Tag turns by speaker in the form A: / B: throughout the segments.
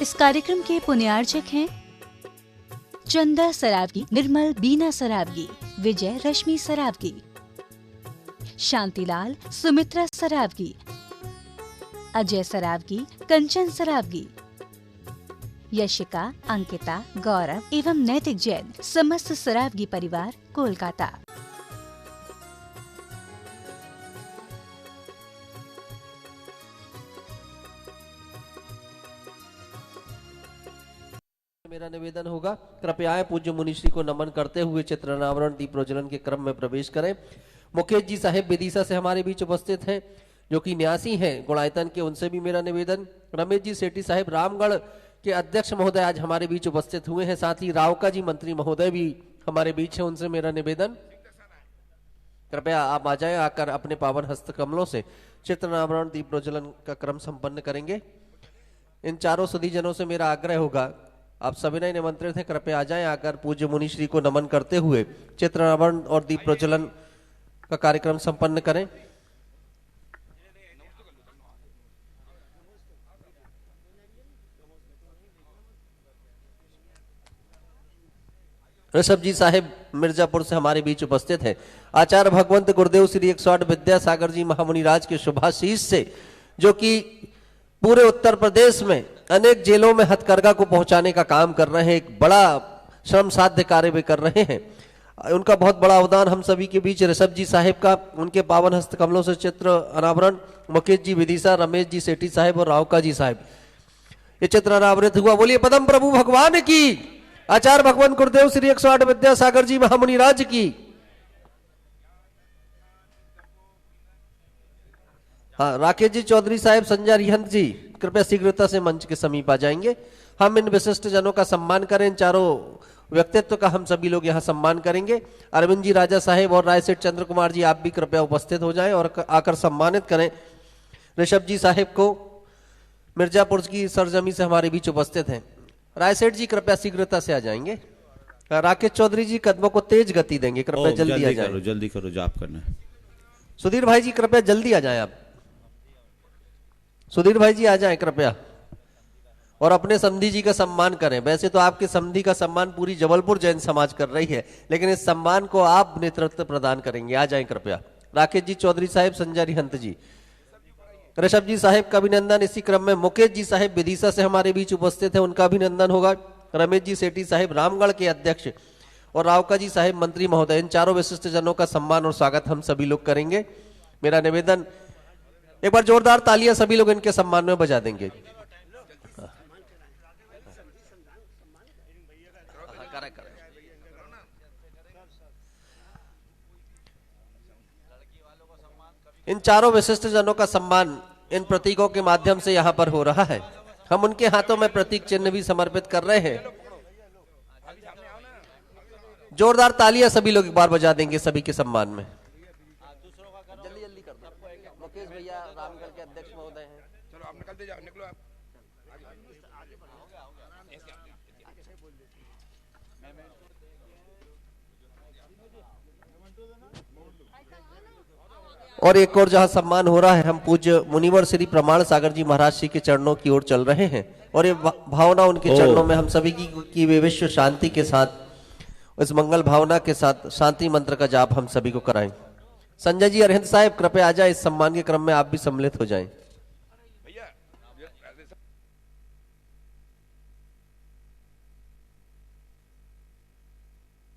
A: इस कार्यक्रम के पुण्यार्चक हैं चंदा सरावगी, निर्मल बीना सरावगी, विजय रश्मि सरावगी, शांतिलाल सुमित्रा सरावगी, अजय सरावगी, कंचन सरावगी, यशिका, अंकिता, गौरव एवं नैतिक जैन, समस्त सरावगी परिवार, कोलकाता।
B: मेरा निवेदन होगा, कृपया आए पूज्य मुनिश्री को नमन करते हुए चित्र अनावरण दीप प्रज्वलन के क्रम में प्रवेश करें। मुकेश जी साहेब विदिशा से हमारे बीच उपस्थित हैं, जो कि न्यासी हैं गुणायतन के, उनसे भी मेरा निवेदन। रमेश जी सेठी साहेब रामगढ़ के अध्यक्ष महोदय आज हमारे बीच उपस्थित हुए हैं। साथ ही रावका जी मंत्री महोदय भी हमारे बीच है, उनसे मेरा निवेदन, कृपया आप आ जाएं, आकर अपने पावन हस्त कमलों से चित्र अनावरण दीप प्रज्वलन का क्रम संपन्न करेंगे। इन चारों सदीजनों से मेरा आग्रह होगा, आप सविनय निमंत्रित हैं, कृपया आ जाएं, आकर पूज्य मुनिश्री को नमन करते हुए चित्र अनावरण और दीप प्रज्वलन का कार्यक्रम संपन्न करें। ऋषभ जी साहेब मिर्जापुर से हमारे बीच उपस्थित हैं। आचार्य भगवंत गुरुदेव श्री 108 विद्यासागर जी महामुनिराज के शुभाशीष से, जो कि पूरे उत्तर प्रदेश में अनेक जेलों में हथकरघा को पहुंचाने का काम कर रहे हैं, एक बड़ा श्रम साध्य कार्य भी कर रहे हैं। उनका बहुत बड़ा अवदान हम सभी के बीच। ऋषभ जी साहेब का उनके पावन हस्त कमलों से चित्र अनावरण, मुकेश जी विदिशा, रमेश जी सेठी साहेब और रावका जी साहेब ये चित्र अनावरित हुआ। बोलिए पदम प्रभु भगवान की, आचार्य भगवान गुरुदेव श्री 108 विद्यासागर जी महामुनिराज की। हाँ, राकेश जी चौधरी साहेब, संजय रिहंत जी कृपया शीघ्रता से मंच के समीप आ जाएंगे। हम इन विशिष्ट जनों का सम्मान करें, इन चारों व्यक्तित्व का हम सभी लोग यहाँ सम्मान करेंगे। अरविंद जी राजा साहेब और रायसेठ चंद्र कुमार जी, आप भी कृपया उपस्थित हो जाएं और आकर सम्मानित करें ऋषभ जी साहेब को। मिर्जापुर की सरजमी से हमारे बीच उपस्थित हैं। रायसेठ जी कृपया शीघ्रता से आ जाएंगे। राकेश चौधरी जी कदमों को तेज गति देंगे, कृपया जल्दी आ जाए।
C: जल्दी करो, जाप करना है।
B: सुधीर भाई जी कृपया जल्दी आ जाएं। आप सुधीर भाई जी आ जाएं कृपया, और अपने समधी जी का सम्मान करें। वैसे तो आपके समधी का सम्मान पूरी जबलपुर जैन समाज कर रही है, लेकिन इस सम्मान को आप नेतृत्व प्रदान करेंगे। आ जाएं कृपया। राकेश जी चौधरी साहेब, संजय रिहंत जी, ऋषभ जी साहेब का अभिनंदन। इसी क्रम में मुकेश जी साहेब विदिशा से हमारे बीच उपस्थित है, उनका अभिनंदन होगा। रमेश जी सेठी साहेब रामगढ़ के अध्यक्ष और रावका जी साहेब मंत्री महोदय, इन चारों विशिष्ट जनों का सम्मान और स्वागत हम सभी लोग करेंगे। मेरा निवेदन, एक बार जोरदार तालियां सभी लोग इनके सम्मान में बजा देंगे। इन चारों विशिष्ट जनों का सम्मान इन प्रतीकों के माध्यम से यहां पर हो रहा है। हम उनके हाथों में प्रतीक चिन्ह भी समर्पित कर रहे हैं। जोरदार तालियां सभी लोग एक बार बजा देंगे सभी के सम्मान में। जल्दी जल्दी कर दो। मुकेश भैया रामगढ़ के अध्यक्ष महोदय हैं। चलो आप निकलते जाओ, निकलो आप। और एक और जहां सम्मान हो रहा है, हम पूज्य मुनिवर श्री प्रमाण सागर जी महाराज जी के चरणों की ओर चल रहे हैं, और ये भावना उनके चरणों में हम सभी की विश्व शांति के साथ, इस मंगल भावना के साथ शांति मंत्र का जाप हम सभी को कराएं। संजय जी अरहिंद साहब कृपया आ जाए, इस सम्मान के क्रम में आप भी सम्मिलित हो जाएं।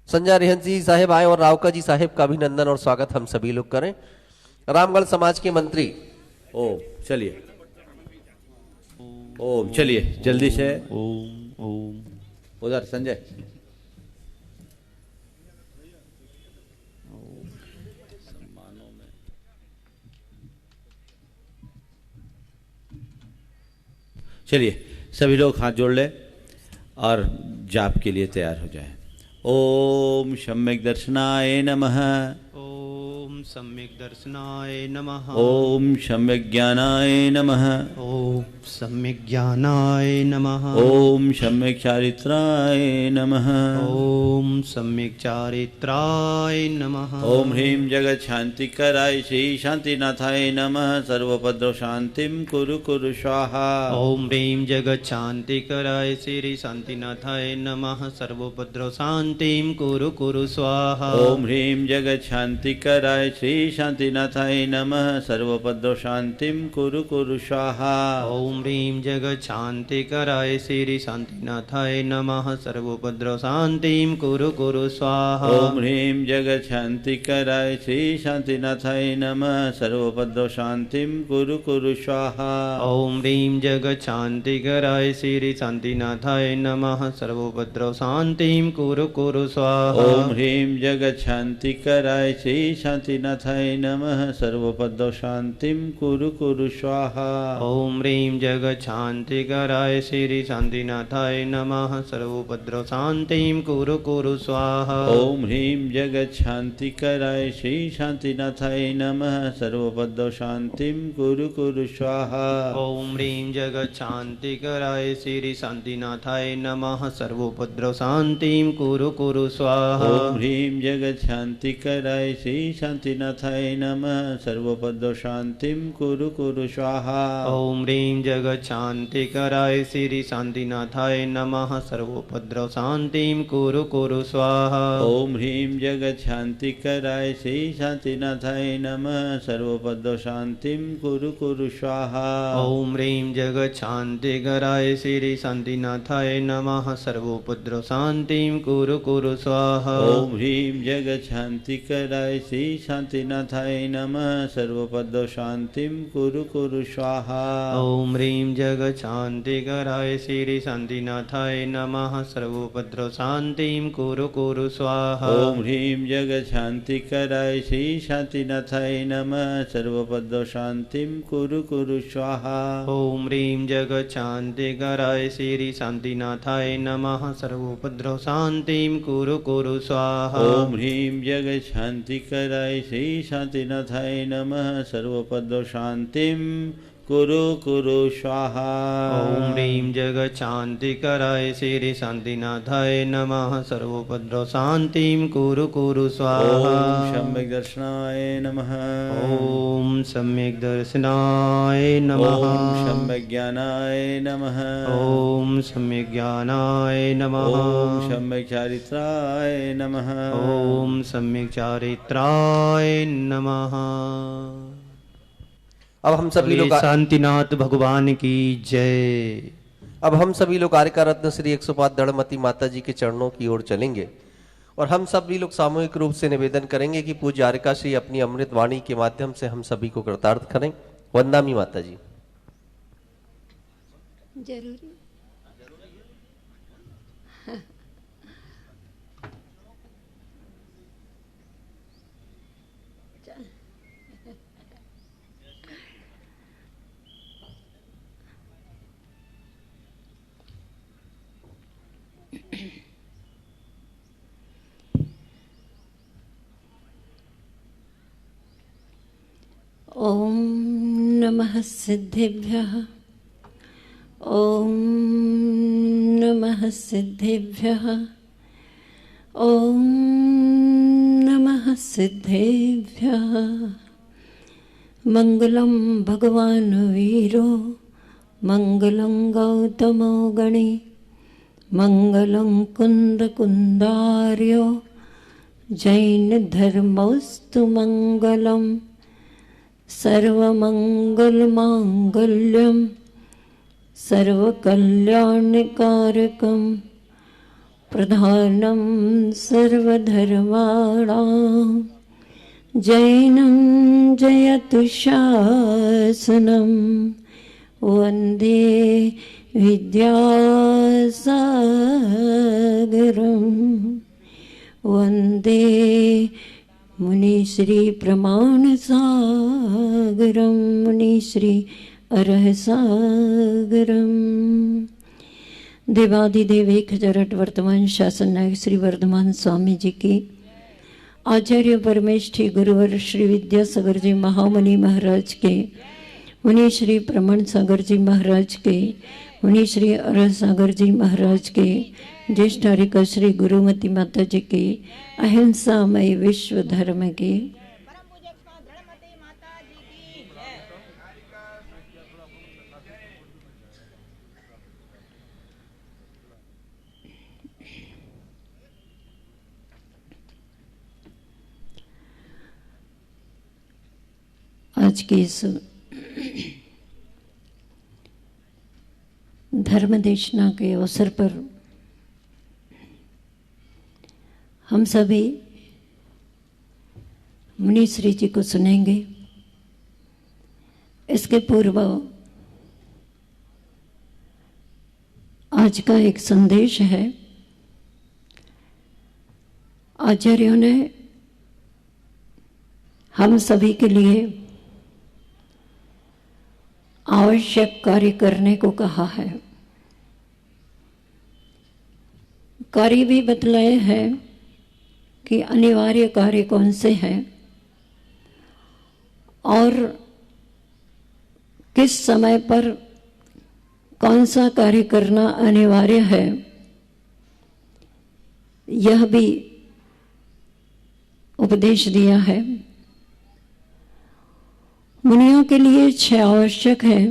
B: संजय रिहंत जी साहेब आए और रावका जी साहेब का अभिनंदन और स्वागत हम सभी लोग करें। रामगढ़ समाज के मंत्री,
C: ओम चलिए, ओम चलिए जल्दी से।
D: ओम ओम
C: उधर संजय, चलिए सभी लोग हाथ जोड़ ले और जाप के लिए तैयार हो जाए। ओम सम्यक दर्शनाय नमः।
D: ओम सम्यक् दर्शनाय नमः।
C: ओम सम्यक् ज्ञानाय नमः।
D: ओम सम्यक् ज्ञानाय नमः।
C: ओम सम्यक् चारित्राय नमः।
D: ओम सम्यक् चारित्राय नमः।
C: ओम ह्रीं जगत शांतिकराय श्री शांतिनाथाय नमः। सर्वोपद्रव शांतिं कुरु कुरु स्वाहा।
D: ओम ह्रीं जगत शांतिकराय श्री शांतिनाथाय नमः। सर्वोपद्रव शांतिं कुरु कुरु स्वाहा।
C: ओम ह्रीं जगत शांतिकराय श्री शांतिनाथाय नमः। सर्वोपद्रव शांतिं कुरु कुरु स्वाहा।
D: ओम ह्रीं जगत शांतिकराय श्री शांतिनाथाय नमः। सर्वोपद्रव शांतिं कुरु कुरु स्वाहा।
C: ओम ह्रीं जगत शांतिकराय श्री शांतिनाथाय नमः। सर्वोपद्रव शांतिं कुरु कुरु स्वाहा।
D: ओम ह्रीं जगत शांतिकराय श्री शांतिनाथाय नमः। सर्वोपद्रव शांतिं कुरु कुरु स्वाहा।
C: ओम ह्रीं जगत शांतिकराय श्री शांतिनाथाय नमः। सर्वोपद्रव शांतिं कुरु कुरु स्वाहा।
D: ओम ह्रीं जगत शांतिकराय श्री शांतिनाथाय नमः। सर्वोपद्रव शांतिं कुरु कुरु स्वाहा।
C: ओम ह्रीं जगत शांतिकराय श्री शांतिनाथाय नमः। सर्वोपद्रव शांतिं कुरु कुरु स्वाहा।
D: ओम ह्रीं जगत शांतिकराय श्री शांतिनाथाय नमः। सर्वोपद्रव शांतिं कुरु कुरु स्वाहा।
C: ओम ह्रीं जगत शांतिकराय श्री शांतिनाथाय नमः। सर्वोपद्रव शांतिं कुरु कुरु स्वाहा।
D: ओम ह्रीं जगत शांतिकराय श्री शांतिनाथाय नमः। सर्वोपद्रव शांतिं कुरु कुरु स्वाहा।
C: ओम ह्रीं जगत शांतिकराय श्री शांतिनाथाय नमः। सर्वोपद्रव शांतिं कुरु कुरु स्वाहा।
D: ओम ह्रीं जगत शांतिकराय श्री शांतिनाथाय नमः। सर्वोपद्रव शांतिं कुरु कुरु स्वाहा।
C: ओम ह्रीं जगत शांतिकराय श्री शांतिनाथाय नमः। सर्वोपद्रव शांतिं कुरु कुरु स्वाहा।
D: ओम ह्रीं जगत शांतिकराय श्री शांतिनाथाय नमः। सर्वोपद्रव शांतिं कुरु कुरु स्वाहा।
C: ओम ह्रीं जगत शांतिकराय श्री शांतिनाथाय नमः। सर्वोपद्रव शांतिं कुरु कुरु स्वाहा।
D: ओम ह्रीं जगत शांतिकराय श्री शांतिनाथाय नमः। सर्वोपद्रव शांतिं कुरु कुरु स्वाहा।
C: ओम ह्रीं जगत शांतिकराय श्री शांतिनाथाय नमः। सर्वोपद्रव शांतिं कुरु कुरु स्वाहा।
D: ओम ह्रीं जगत शांतिकराय श्री शांतिनाथाय नमः। सर्वोपद्रव शांतिं कुरु कुरु स्वाहा।
C: ओम सम्यक् दर्शनाय नमः।
D: ओम सम्यक् दर्शनाय नमः।
C: ओम सम्यक् ज्ञानाय नमः।
D: ओम सम्यक् ज्ञानाय नमः।
C: ओम सम्यक् चारित्राय नमः।
D: ओम सम्यक् चारित्राय नमः।
B: अब हम सभी लोग
D: शांतिनाथ भगवान की जय।
B: अब हम सभी लोग आर्यका रत्न श्री 105 दृढ़मती माता जी के चरणों की ओर चलेंगे और हम सभी लोग सामूहिक रूप से निवेदन करेंगे कि पूज्य आर्यका श्री अपनी अमृत वाणी के माध्यम से हम सभी को कृतार्थ करें। वंदनामी माता जी।
E: जरूरी ओम नमः सिद्धेभ्यः। ओम नमः सिद्धेभ्यः। ओम नमः सिद्धेभ्यः। मंगलम भगवान वीरो मंगलम गौतमो गणे मंगलम कुंद कुंदार्यो जैन धर्मोस्तु मंगलम सर्वमंगलमांगल्यम सर्वकल्याणकारकम प्रधानम सर्वधर्माणां जैनं जयतु शासनं वन्दे विद्यासागरं वन्दे मुनिश्री प्रमाण सागरं मुनिश्री अरह सागरं। देवादिदेव 1008 वर्तमान शासन नायक श्री वर्धमान स्वामी जी की आचार्य परमेष्ठी गुरुवर श्री विद्यासागर जी महामुनि महाराज के, मुनि श्री प्रमण सागर जी महाराज के, मुनि श्री अरह सागर जी महाराज के, ज्येष्ठारिका श्री गुरुमती माता जी के, अहिंसामय विश्व धर्म के, आज के इस धर्म देशना के अवसर पर हम सभी मुनि श्री जी को सुनेंगे। इसके पूर्व आज का एक संदेश है। आचार्यों ने हम सभी के लिए आवश्यक कार्य करने को कहा है। कार्य भी बतलाए हैं कि अनिवार्य कार्य कौन से हैं और किस समय पर कौन सा कार्य करना अनिवार्य है, यह भी उपदेश दिया है। मुनियों के लिए 6 आवश्यक है,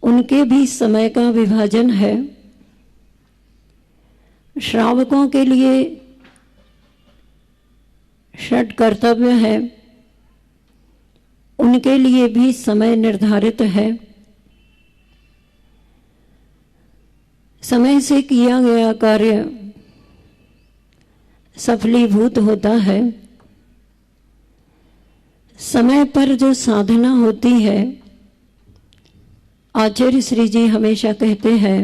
E: उनके भी समय का विभाजन है। श्रावकों के लिए 6 कर्तव्य है, उनके लिए भी समय निर्धारित है। समय से किया गया कार्य सफलीभूत होता है। समय पर जो साधना होती है, आचार्य श्री जी हमेशा कहते हैं,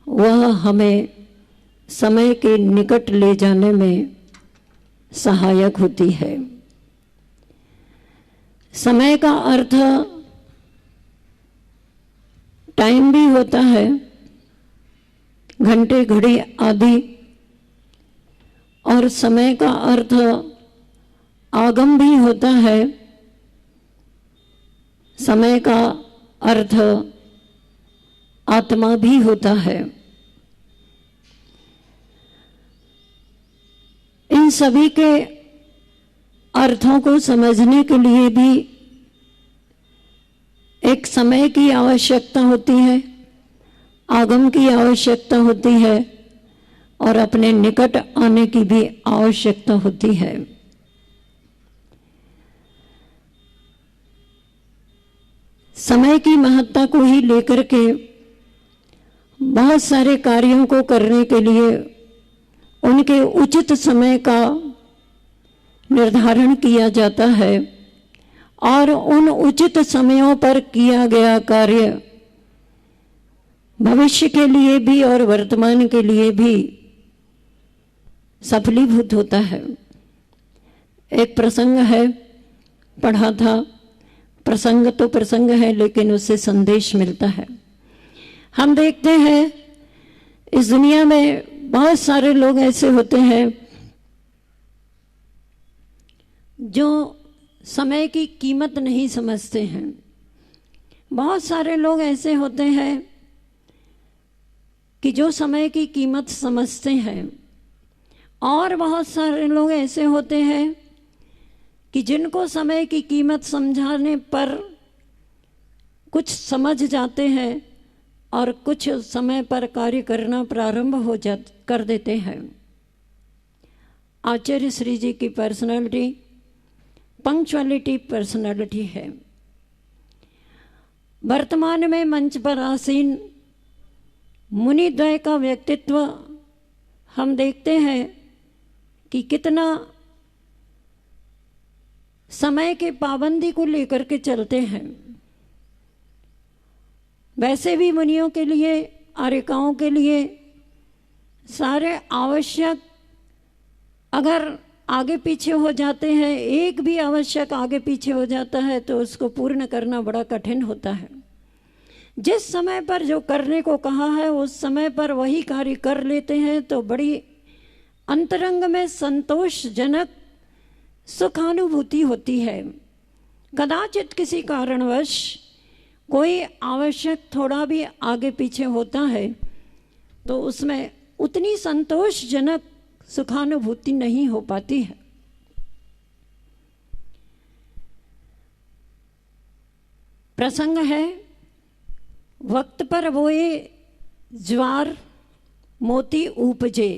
E: वह हमें समय के निकट ले जाने में सहायक होती है। समय का अर्थ टाइम भी होता है, घंटे घड़ी आदि, और समय का अर्थ आगम भी होता है। समय का अर्थ आत्मा भी होता है। इन सभी के अर्थों को समझने के लिए भी एक समय की आवश्यकता होती है, आगम की आवश्यकता होती है और अपने निकट आने की भी आवश्यकता होती है। समय की महत्ता को ही लेकर के बहुत सारे कार्यों को करने के लिए उनके उचित समय का निर्धारण किया जाता है और उन उचित समयों पर किया गया कार्य भविष्य के लिए भी और वर्तमान के लिए भी सफलीभूत होता है। एक प्रसंग है, पढ़ा था। प्रसंग तो प्रसंग है, लेकिन उससे संदेश मिलता है। हम देखते हैं इस दुनिया में बहुत सारे लोग ऐसे होते हैं जो समय की कीमत नहीं समझते हैं। बहुत सारे लोग ऐसे होते हैं कि जो समय की कीमत समझते हैं, और बहुत सारे लोग ऐसे होते हैं कि जिनको समय की कीमत समझाने पर कुछ समझ जाते हैं और कुछ समय पर कार्य करना प्रारंभ कर देते हैं। आचार्य श्री जी की पर्सनालिटी पंक्चुअलिटी पर्सनालिटी है। वर्तमान में मंच पर आसीन मुनिद्वय का व्यक्तित्व हम देखते हैं कि कितना समय के पाबंदी को लेकर के चलते हैं। वैसे भी मुनियों के लिए, आर्यकाओं के लिए सारे आवश्यक अगर आगे पीछे हो जाते हैं, एक भी आवश्यक आगे पीछे हो जाता है तो उसको पूर्ण करना बड़ा कठिन होता है। जिस समय पर जो करने को कहा है उस समय पर वही कार्य कर लेते हैं तो बड़ी अंतरंग में संतोषजनक सुखानुभूति होती है। कदाचित किसी कारणवश कोई आवश्यक थोड़ा भी आगे पीछे होता है तो उसमें उतनी संतोषजनक सुखानुभूति नहीं हो पाती है। प्रसंग है, वक्त पर बोए ज्वार मोती उपजे।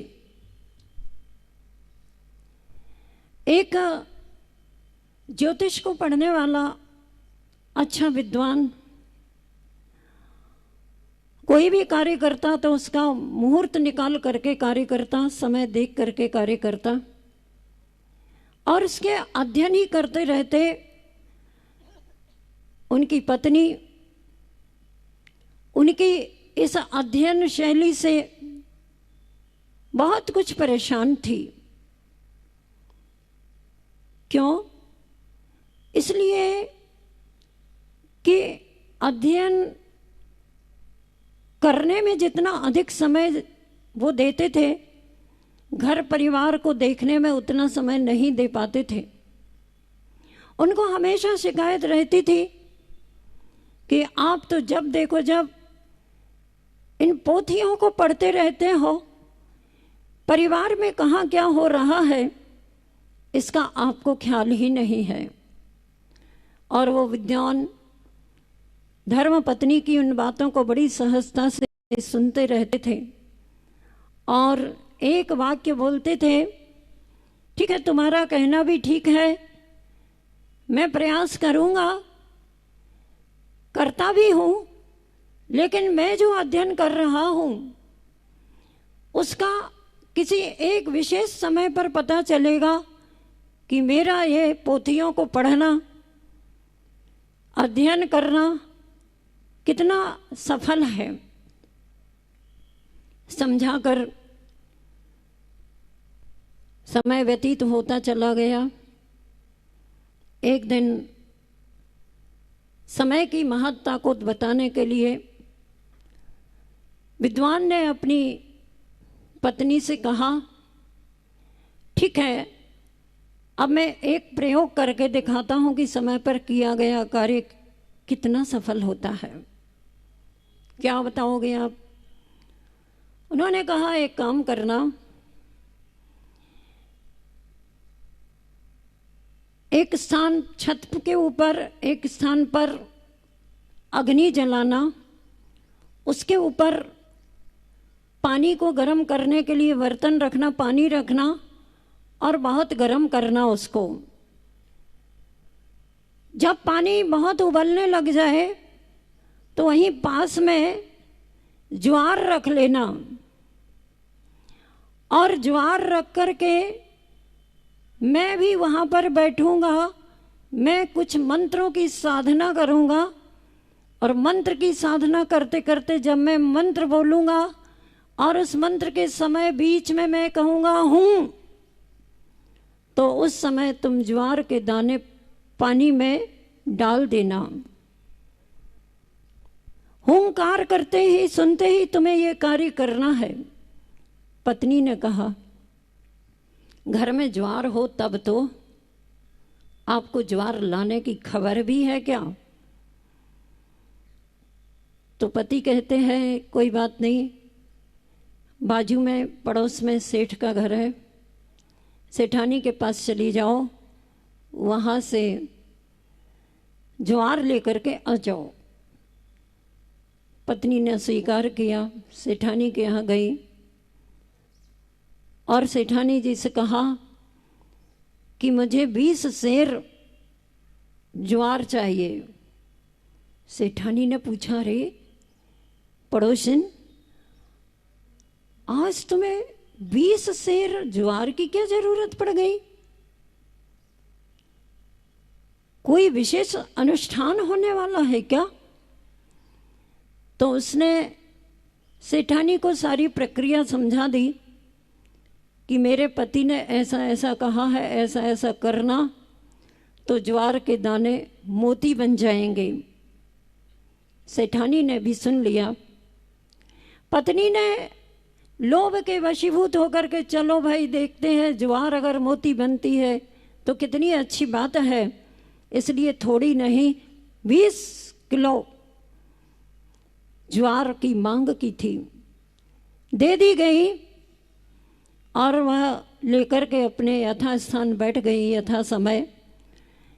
E: एक ज्योतिष को पढ़ने वाला अच्छा विद्वान कोई भी कार्य करता तो उसका मुहूर्त निकाल करके कार्य करता, समय देख करके कार्य करता और उसके अध्ययन ही करते रहते। उनकी पत्नी उनकी इस अध्ययन शैली से बहुत कुछ परेशान थी। क्यों? इसलिए कि अध्ययन करने में जितना अधिक समय वो देते थे, घर परिवार को देखने में उतना समय नहीं दे पाते थे। उनको हमेशा शिकायत रहती थी कि आप तो जब देखो जब इन पोथियों को पढ़ते रहते हो, परिवार में कहाँ क्या हो रहा है इसका आपको ख्याल ही नहीं है। और वो विद्वान धर्म पत्नी की उन बातों को बड़ी सहजता से सुनते रहते थे और एक वाक्य बोलते थे, ठीक है तुम्हारा कहना भी ठीक है, मैं प्रयास करूँगा, करता भी हूँ, लेकिन मैं जो अध्ययन कर रहा हूँ उसका किसी एक विशेष समय पर पता चलेगा कि मेरा ये पोथियों को पढ़ना, अध्ययन करना कितना सफल है। समझाकर समय व्यतीत होता चला गया। एक दिन समय की महत्ता को बताने के लिए विद्वान ने अपनी पत्नी से कहा, ठीक है अब मैं एक प्रयोग करके दिखाता हूं कि समय पर किया गया कार्य कितना सफल होता है। क्या बताओगे आप? उन्होंने कहा एक काम करना, एक स्थान छत के ऊपर एक स्थान पर अग्नि जलाना, उसके ऊपर पानी को गर्म करने के लिए बर्तन रखना, पानी रखना और बहुत गर्म करना उसको। जब पानी बहुत उबलने लग जाए तो वहीं पास में ज्वार रख लेना और ज्वार रख कर के मैं भी वहाँ पर बैठूँगा, मैं कुछ मंत्रों की साधना करूँगा और मंत्र की साधना करते करते जब मैं मंत्र बोलूँगा और उस मंत्र के समय बीच में मैं कहूँगा हूँ, तो उस समय तुम ज्वार के दाने पानी में डाल देना। हुंकार करते ही सुनते ही तुम्हें यह कार्य करना है। पत्नी ने कहा, घर में ज्वार हो तब तो, आपको ज्वार लाने की खबर भी है क्या? तो पति कहते हैं कोई बात नहीं, बाजू में पड़ोस में सेठ का घर है, सेठानी के पास चली जाओ, वहाँ से ज्वार लेकर के आ जाओ। पत्नी ने स्वीकार किया, सेठानी के यहाँ गई और सेठानी जी से कहा कि मुझे 20 सेर ज्वार चाहिए। सेठानी ने पूछा, रे पड़ोसन, आज तुम्हें 20 सेर ज्वार की क्या जरूरत पड़ गई? कोई विशेष अनुष्ठान होने वाला है क्या? तो उसने सेठानी को सारी प्रक्रिया समझा दी कि मेरे पति ने ऐसा ऐसा कहा है, ऐसा ऐसा करना तो ज्वार के दाने मोती बन जाएंगे। सेठानी ने भी सुन लिया। पत्नी ने लोभ के वशीभूत होकर के चलो भाई देखते हैं ज्वार अगर मोती बनती है तो कितनी अच्छी बात है, इसलिए थोड़ी नहीं 20 किलो ज्वार की मांग की थी, दे दी गई और वह लेकर के अपने यथास्थान बैठ गई यथा समय।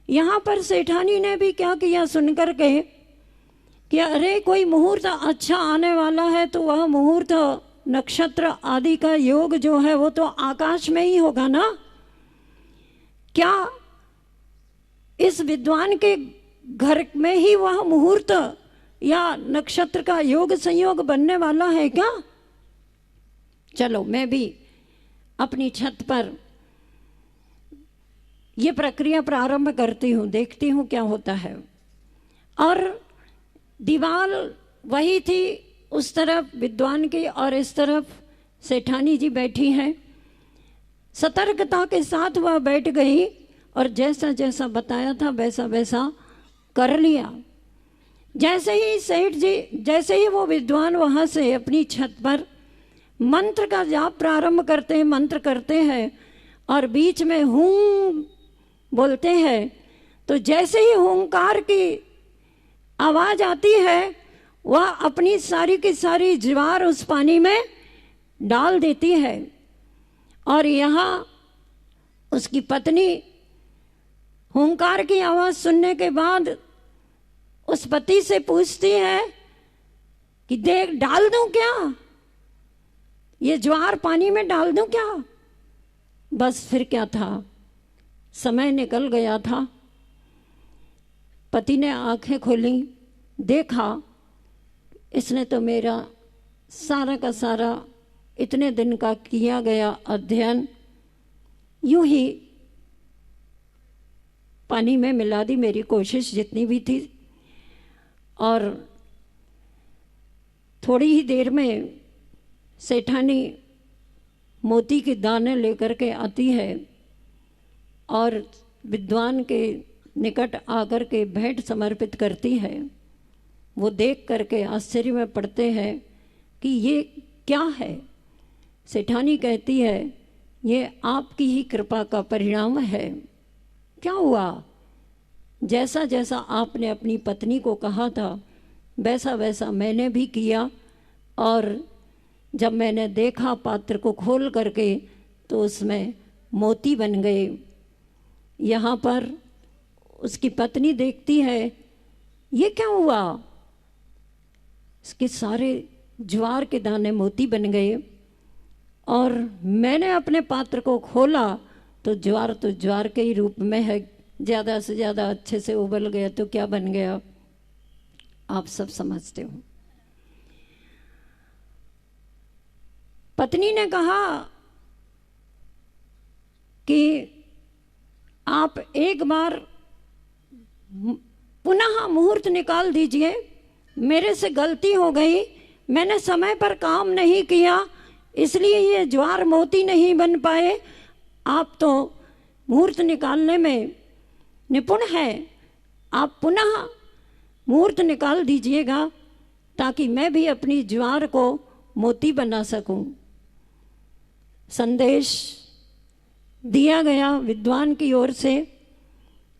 E: यहाँ पर सेठानी ने भी क्या किया सुनकर के कि अरे कोई मुहूर्त अच्छा आने वाला है तो वह मुहूर्त नक्षत्र आदि का योग जो है वो तो आकाश में ही होगा ना, क्या इस विद्वान के घर में ही वह मुहूर्त या नक्षत्र का योग संयोग बनने वाला है क्या? चलो मैं भी अपनी छत पर ये प्रक्रिया प्रारंभ करती हूँ, देखती हूँ क्या होता है। और दीवार वही थी, उस तरफ विद्वान की और इस तरफ सेठानी जी बैठी हैं। सतर्कता के साथ वह बैठ गई और जैसा जैसा बताया था वैसा वैसा कर लिया। जैसे ही सेठ जी, जैसे ही वो विद्वान वहाँ से अपनी छत पर मंत्र का जाप प्रारंभ करते हैं, मंत्र करते हैं और बीच में हूँ बोलते हैं, तो जैसे ही हुंकार की आवाज़ आती है वह अपनी सारी की सारी ज्वार उस पानी में डाल देती है। और यहाँ उसकी पत्नी हुंकार की आवाज़ सुनने के बाद उस पति से पूछती है कि देख डाल दूं क्या, ये ज्वार पानी में डाल दूं क्या? बस फिर क्या था, समय निकल गया था। पति ने आंखें खोली, देखा इसने तो मेरा सारा का सारा इतने दिन का किया गया अध्ययन यूं ही पानी में मिला दी, मेरी कोशिश जितनी भी थी। और थोड़ी ही देर में सेठानी मोती के दाने लेकर के आती है और विद्वान के निकट आकर के भेंट समर्पित करती है। वो देख करके आश्चर्य में पड़ते हैं कि ये क्या है। सेठानी कहती है ये आपकी ही कृपा का परिणाम है। क्या हुआ? जैसा जैसा आपने अपनी पत्नी को कहा था वैसा वैसा मैंने भी किया, और जब मैंने देखा पात्र को खोल करके तो उसमें मोती बन गए। यहाँ पर उसकी पत्नी देखती है ये क्या हुआ, इसके सारे ज्वार के दाने मोती बन गए। और मैंने अपने पात्र को खोला तो ज्वार के ही रूप में है, ज़्यादा से ज़्यादा अच्छे से उबल गया तो क्या बन गया, आप सब समझते हो। पत्नी ने कहा कि आप एक बार पुनः मुहूर्त निकाल दीजिए, मेरे से गलती हो गई, मैंने समय पर काम नहीं किया इसलिए ये ज्वार मोती नहीं बन पाए। आप तो मुहूर्त निकालने में निपुण है, आप पुनः मुहूर्त निकाल दीजिएगा ताकि मैं भी अपनी ज्वार को मोती बना सकूं। संदेश दिया गया विद्वान की ओर से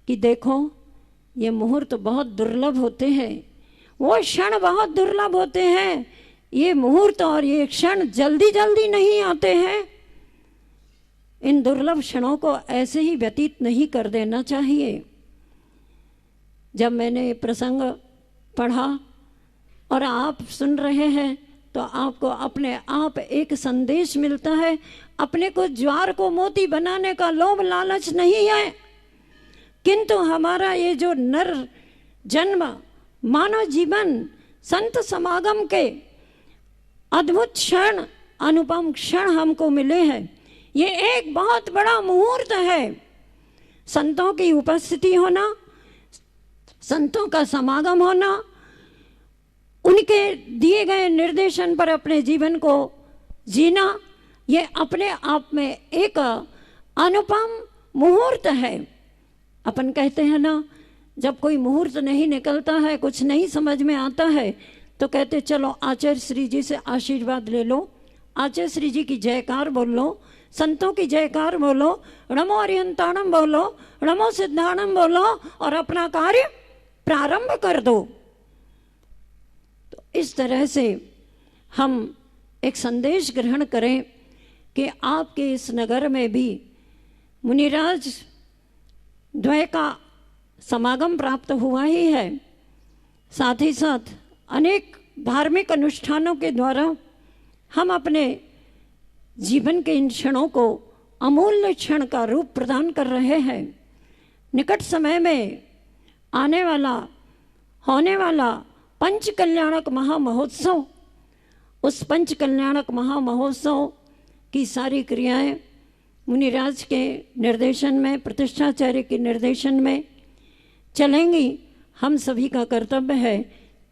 E: कि देखो ये मुहूर्त बहुत दुर्लभ होते हैं, वो क्षण बहुत दुर्लभ होते हैं, ये मुहूर्त और ये क्षण जल्दी जल्दी नहीं आते हैं। इन दुर्लभ क्षणों को ऐसे ही व्यतीत नहीं कर देना चाहिए। जब मैंने ये प्रसंग पढ़ा और आप सुन रहे हैं तो आपको अपने आप एक संदेश मिलता है। अपने को ज्वार को मोती बनाने का लोभ लालच नहीं है, किंतु हमारा ये जो नर जन्म मानव जीवन संत समागम के अद्भुत क्षण, अनुपम क्षण हमको मिले हैं, ये एक बहुत बड़ा मुहूर्त है। संतों की उपस्थिति होना, संतों का समागम होना, उनके दिए गए निर्देशन पर अपने जीवन को जीना, ये अपने आप में एक अनुपम मुहूर्त है। अपन कहते हैं ना, जब कोई मुहूर्त नहीं निकलता है, कुछ नहीं समझ में आता है, तो कहते चलो आचार्य श्री जी से आशीर्वाद ले लो आचार्य श्री जी की जयकार बोल लो, संतों की जयकार बोलो, नमो अरिहंताणम बोलो, नमो सिद्धाणम बोलो और अपना कार्य प्रारंभ कर दो। तो इस तरह से हम एक संदेश ग्रहण करें कि आपके इस नगर में भी मुनिराज द्वय का समागम प्राप्त हुआ ही है। साथ ही साथ अनेक धार्मिक अनुष्ठानों के द्वारा हम अपने जीवन के इन क्षणों को अमूल्य क्षण का रूप प्रदान कर रहे हैं। निकट समय में आने वाला होने वाला पंच कल्याणक महामहोत्सव, उस पंच कल्याणक महामहोत्सव की सारी क्रियाएं मुनिराज के निर्देशन में, प्रतिष्ठाचार्य के निर्देशन में चलेंगी। हम सभी का कर्तव्य है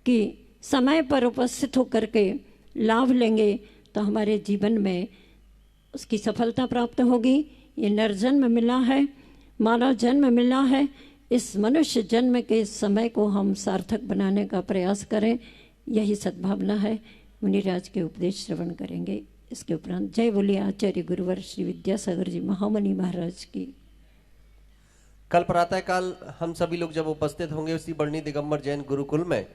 E: कि समय पर उपस्थित होकर के लाभ लेंगे तो हमारे जीवन में उसकी सफलता प्राप्त होगी। ये नरजन्म मिला है, मानव जन्म मिला है, इस मनुष्य जन्म के समय को हम सार्थक बनाने का प्रयास करें, यही सद्भावना है। मुनिराज के उपदेश श्रवण करेंगे। इसके उपरांत जय बोलिए आचार्य गुरुवर श्री विद्यासागर जी महामुनि महाराज की।
B: कल प्रातःकाल हम सभी लोग जब उपस्थित होंगे उसी बरनी दिगंबर जैन गुरुकुल में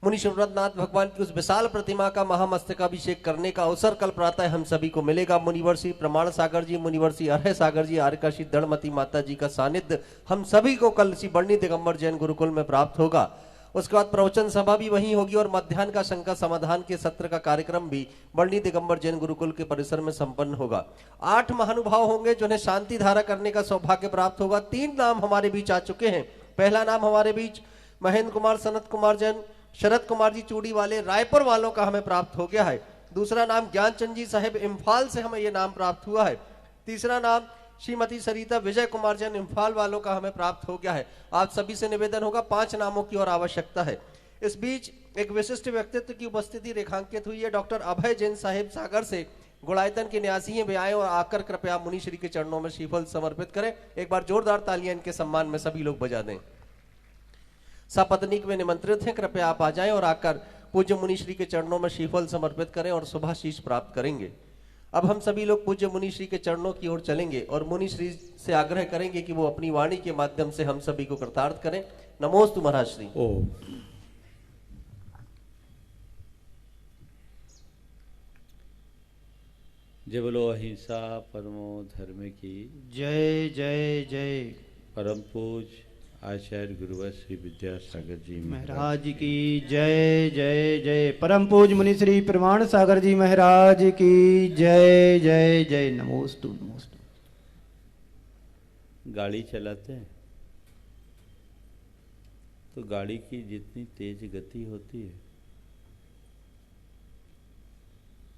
B: मुनि शिवनाथ भगवान की उस विशाल प्रतिमा का महामस्तकाभिषेक करने का अवसर कल प्रातः हम सभी को मिलेगा। मुनिवर श्री प्रमाण सागर जी, मुनिवर श्री अरह सागर जी, आर्यका श्री दृढ़मती माता जी का सानिध्य हम सभी को कल श्री बरनी दिगंबर जैन गुरुकुल में प्राप्त होगा। उसके बाद प्रवचन सभा भी वहीं होगी और मध्याह्न का शंका समाधान के सत्र का कार्यक्रम भी बरनी दिगंबर जैन गुरुकुल के परिसर में संपन्न होगा। 8 महानुभाव होंगे जिन्हें शांति धारा करने का सौभाग्य प्राप्त होगा। 3 नाम हमारे बीच आ चुके हैं। पहला नाम हमारे बीच महेंद्र कुमार, सनत कुमार जैन, शरद कुमार जी चूड़ी वाले रायपुर वालों का हमें प्राप्त हो गया है। दूसरा नाम ज्ञानचंद जी साहेब इम्फाल से हमें यह नाम प्राप्त हुआ है। तीसरा नाम श्रीमती सरिता विजय कुमार जैन इम्फाल वालों का हमें प्राप्त हो गया है। आप सभी से निवेदन होगा 5 नामों की और आवश्यकता है। इस बीच एक विशिष्ट व्यक्तित्व की उपस्थिति रेखांकित हुई है। डॉक्टर अभय जैन साहेब सागर से गुड़ायतन के न्यासी हैं। वे आए और आकर कृपया मुनि श्री के चरणों में श्रीफल समर्पित करें। एक बार जोरदार तालियां इनके सम्मान में सभी लोग बजा दें। सपत्नीक में निमंत्रित हैं, कृपया आप आ जाएं और आकर पूज्य मुनि श्री के चरणों में श्रीफल समर्पित करें और शुभाशीष प्राप्त करेंगे। अब हम सभी लोग पूज्य मुनि श्री के चरणों की ओर चलेंगे और मुनि श्री से आग्रह करेंगे कि वो अपनी वाणी के माध्यम से हम सभी को कृतार्थ करें। नमोस्तु महाराज श्री।
C: जय बोलो अहिंसा परमो धर्म की
D: जय जय जय।
C: परम पूज आचार्य गुरुवर श्री विद्यासागर जी
D: महाराज की जय जय जय। परम पूज मुनि श्री प्रमाण सागर जी महाराज की जय जय जय। नमोस्तु नमोस्तु।
C: गाड़ी चलाते हैं तो गाड़ी की जितनी तेज गति होती है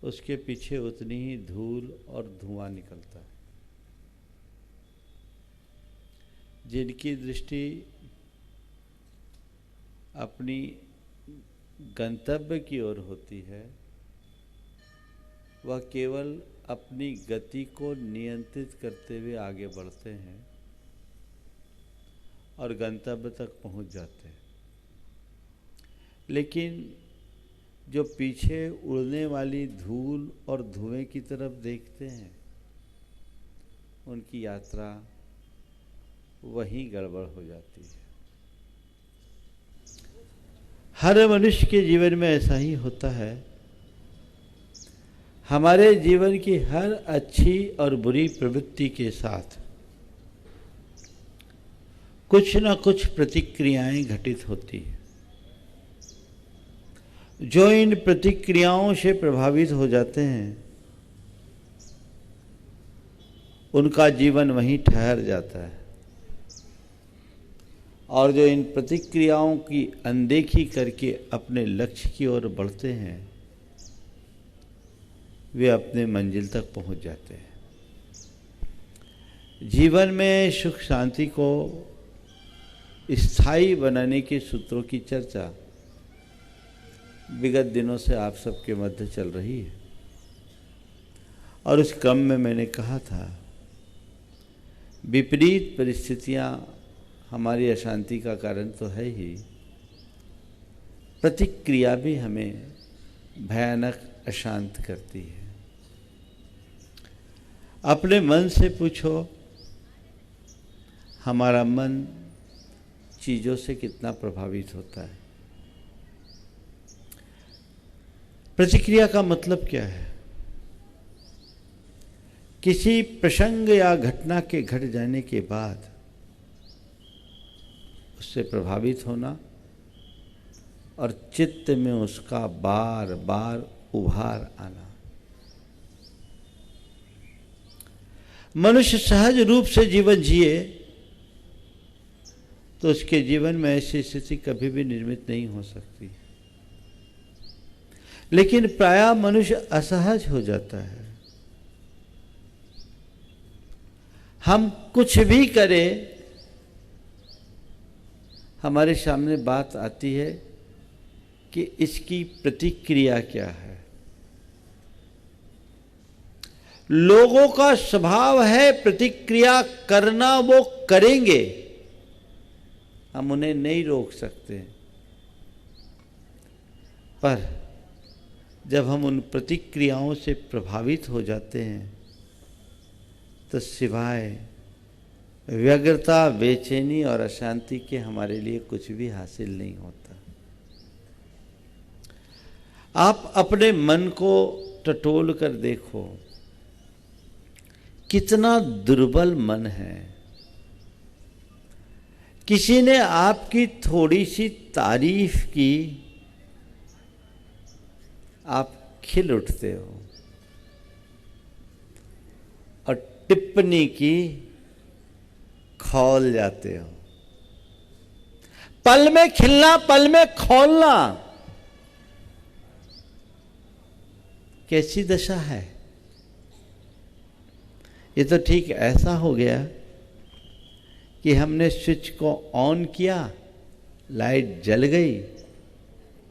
C: उसके पीछे उतनी ही धूल और धुआं निकलता है। जिनकी दृष्टि अपनी गंतव्य की ओर होती है वह केवल अपनी गति को नियंत्रित करते हुए आगे बढ़ते हैं और गंतव्य तक पहुंच जाते हैं। लेकिन जो पीछे उड़ने वाली धूल और धुएं की तरफ देखते हैं उनकी यात्रा वहीं गड़बड़ हो जाती है। हर मनुष्य के जीवन में ऐसा ही होता है। हमारे जीवन की हर अच्छी और बुरी प्रवृत्ति के साथ कुछ न कुछ प्रतिक्रियाएं घटित होती हैं। जो इन प्रतिक्रियाओं से प्रभावित हो जाते हैं उनका जीवन वहीं ठहर जाता है और जो इन प्रतिक्रियाओं की अनदेखी करके अपने लक्ष्य की ओर बढ़ते हैं वे अपने मंजिल तक पहुंच जाते हैं। जीवन में सुख शांति को स्थायी बनाने के सूत्रों की चर्चा विगत दिनों से आप सबके मध्य चल रही है और उस क्रम में मैंने कहा था विपरीत परिस्थितियां हमारी अशांति का कारण तो है ही, प्रतिक्रिया भी हमें भयानक अशांत करती है। अपने मन से पूछो, हमारा मन चीजों से कितना प्रभावित होता है। प्रतिक्रिया का मतलब क्या है? किसी प्रसंग या घटना के घट जाने के बाद उससे प्रभावित होना और चित्त में उसका बार बार उभार आना। मनुष्य सहज रूप से जीवन जिए तो उसके जीवन में ऐसी स्थिति कभी भी निर्मित नहीं हो सकती। लेकिन प्रायः मनुष्य असहज हो जाता है। हम कुछ भी करें, हमारे सामने बात आती है कि इसकी प्रतिक्रिया क्या है। लोगों का स्वभाव है प्रतिक्रिया करना, वो करेंगे, हम उन्हें नहीं रोक सकते। पर जब हम उन प्रतिक्रियाओं से प्रभावित हो जाते हैं तो सिवाय व्यग्रता, बेचैनी और अशांति के हमारे लिए कुछ भी हासिल नहीं होता। आप अपने मन को टटोल कर देखो, कितना दुर्बल मन है। किसी ने आपकी थोड़ी सी तारीफ की, आप खिल उठते हो, और टिप्पणी की, खौल जाते हो। पल में खिलना, पल में खौलना, कैसी दशा है। ये तो ठीक ऐसा हो गया कि हमने स्विच को ऑन किया, लाइट जल गई,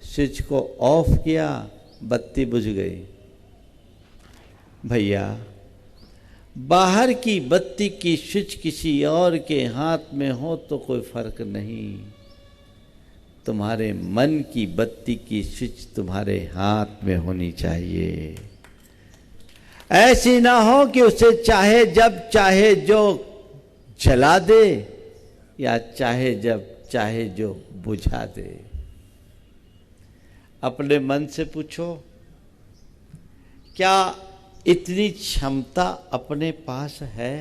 C: स्विच को ऑफ किया, बत्ती बुझ गई। भैया, बाहर की बत्ती की स्विच किसी और के हाथ में हो तो कोई फर्क नहीं, तुम्हारे मन की बत्ती की स्विच तुम्हारे हाथ में होनी चाहिए। ऐसी ना हो कि उसे चाहे जब चाहे जो जला दे या चाहे जब चाहे जो बुझा दे। अपने मन से पूछो, क्या इतनी क्षमता अपने पास है?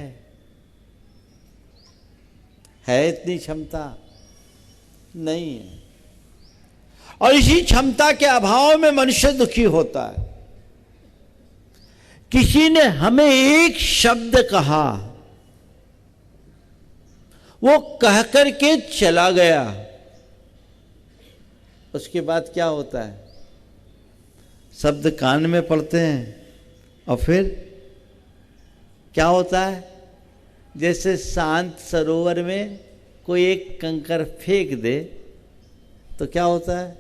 C: है इतनी क्षमता? नहीं है। और इसी क्षमता के अभाव में मनुष्य दुखी होता है। किसी ने हमें एक शब्द कहा, वो कह करके चला गया, उसके बाद क्या होता है? शब्द कान में पड़ते हैं और फिर क्या होता है? जैसे शांत सरोवर में कोई एक कंकर फेंक दे तो क्या होता है?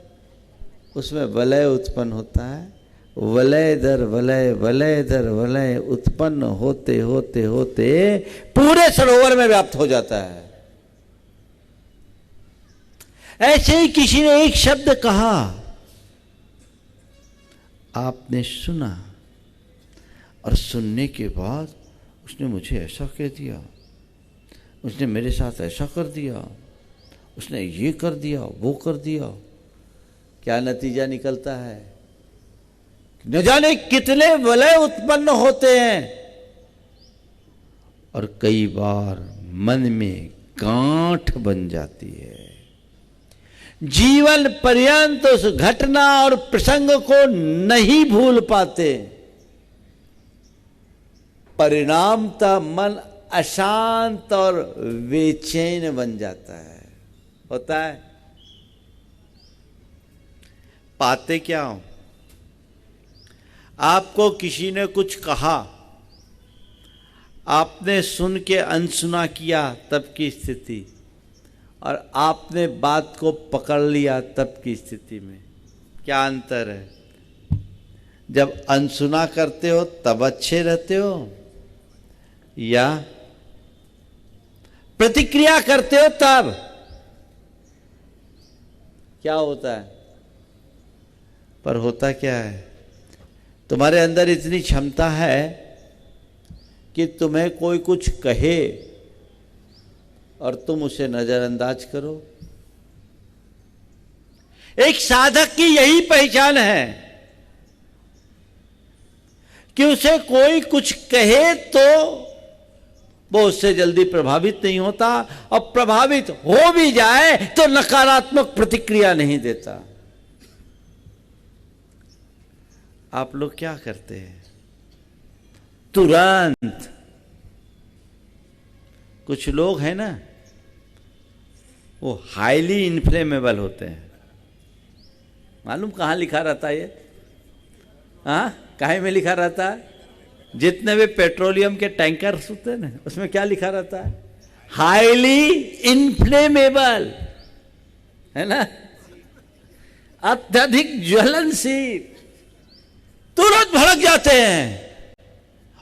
C: उसमें वलय उत्पन्न होता है। वलय दर वलय, वलय दर वलय उत्पन्न होते होते होते पूरे सरोवर में व्याप्त हो जाता है। ऐसे ही किसी ने एक शब्द कहा, आपने सुना, और सुनने के बाद उसने मुझे ऐसा कह दिया, उसने मेरे साथ ऐसा कर दिया, उसने ये कर दिया, वो कर दिया। क्या नतीजा निकलता है? न जाने कितने वलय उत्पन्न होते हैं, और कई बार मन में गांठ बन जाती है। जीवन पर्यंत उस घटना और प्रसंग को नहीं भूल पाते। परिणामतः मन अशांत और बेचैन बन जाता है। होता है? पाते क्या हो? आपको किसी ने कुछ कहा, आपने सुन के अनसुना किया तब की स्थिति, और आपने बात को पकड़ लिया तब की स्थिति में क्या अंतर है? जब अनसुना करते हो तब अच्छे रहते हो, या प्रतिक्रिया करते हो तब क्या होता है? पर होता क्या है? तुम्हारे अंदर इतनी क्षमता है कि तुम्हें कोई कुछ कहे और तुम उसे नजरअंदाज करो। एक साधक की यही पहचान है कि उसे कोई कुछ कहे तो वो उससे जल्दी प्रभावित नहीं होता, और प्रभावित हो भी जाए तो नकारात्मक प्रतिक्रिया नहीं देता। आप लोग क्या करते हैं? तुरंत कुछ लोग हैं ना, वो हाईली इन्फ्लेमेबल होते हैं। मालूम कहाँ लिखा रहता है ये? हाँ, काहे में लिखा रहता है? जितने भी पेट्रोलियम के टैंकर्स होते हैं ना, उसमें क्या लिखा रहता है? हाईली इन्फ्लेमेबल, है ना, अत्यधिक ज्वलनशील। तुरंत भड़क जाते हैं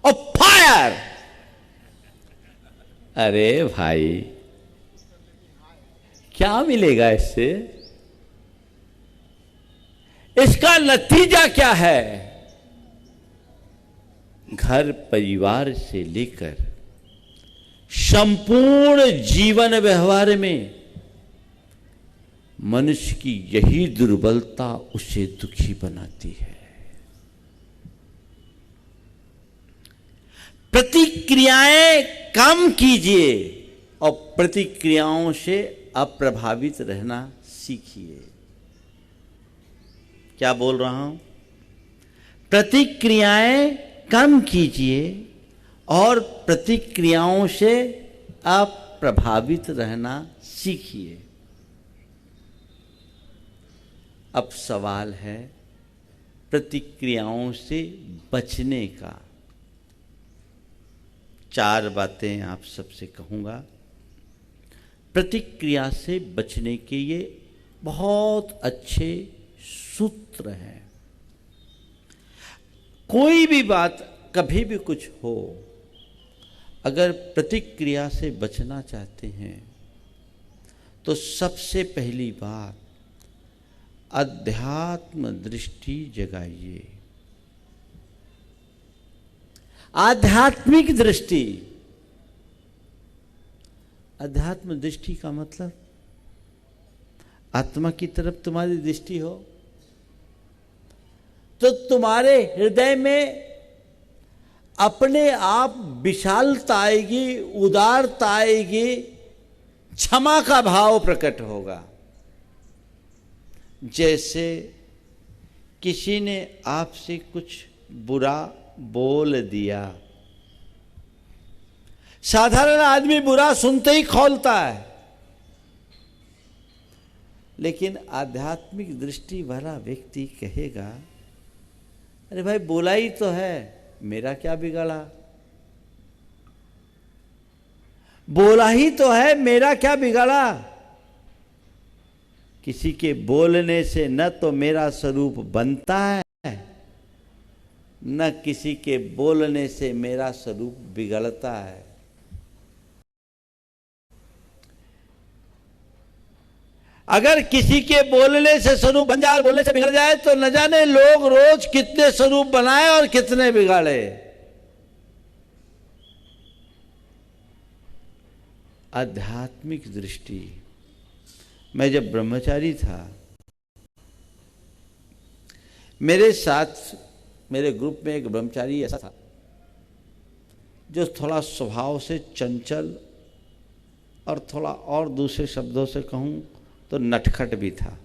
C: और फायर। अरे भाई, क्या मिलेगा इससे? इसका नतीजा क्या है? घर परिवार से लेकर संपूर्ण जीवन व्यवहार में मनुष्य की यही दुर्बलता उसे दुखी बनाती है। प्रतिक्रियाएं कम कीजिए और प्रतिक्रियाओं से अप्रभावित रहना सीखिए। क्या बोल रहा हूं? प्रतिक्रियाएं कम कीजिए और प्रतिक्रियाओं से अप्रभावित रहना सीखिए। अब सवाल है प्रतिक्रियाओं से बचने का। 4 बातें आप सबसे कहूंगा। प्रतिक्रिया से बचने के ये बहुत अच्छे सूत्र हैं। कोई भी बात, कभी भी कुछ हो, अगर प्रतिक्रिया से बचना चाहते हैं तो सबसे पहली बात, अध्यात्म दृष्टि जगाइए। आध्यात्मिक दृष्टि। अध्यात्म दृष्टि का मतलब आत्मा की तरफ तुम्हारी दृष्टि हो तो तुम्हारे हृदय में अपने आप विशालता आएगी, उदारता आएगी, क्षमा का भाव प्रकट होगा। जैसे किसी ने आपसे कुछ बुरा बोल दिया, साधारण आदमी बुरा सुनते ही खौलता है, लेकिन आध्यात्मिक दृष्टि वाला व्यक्ति कहेगा, अरे भाई बोला ही तो है, मेरा क्या बिगड़ा? बोला ही तो है, मेरा क्या बिगड़ा? किसी के बोलने से न तो मेरा स्वरूप बनता है, न किसी के बोलने से मेरा स्वरूप बिगड़ता है। अगर किसी के बोलने से स्वरूप बन जाए, बोलने से बिगड़ जाए, तो न जाने लोग रोज कितने स्वरूप बनाए और कितने बिगाड़े। आध्यात्मिक दृष्टि। मैं जब ब्रह्मचारी था, मेरे साथ मेरे ग्रुप में एक ब्रह्मचारी ऐसा था जो थोड़ा स्वभाव से चंचल और थोड़ा और दूसरे शब्दों से कहूं तो नटखट भी था।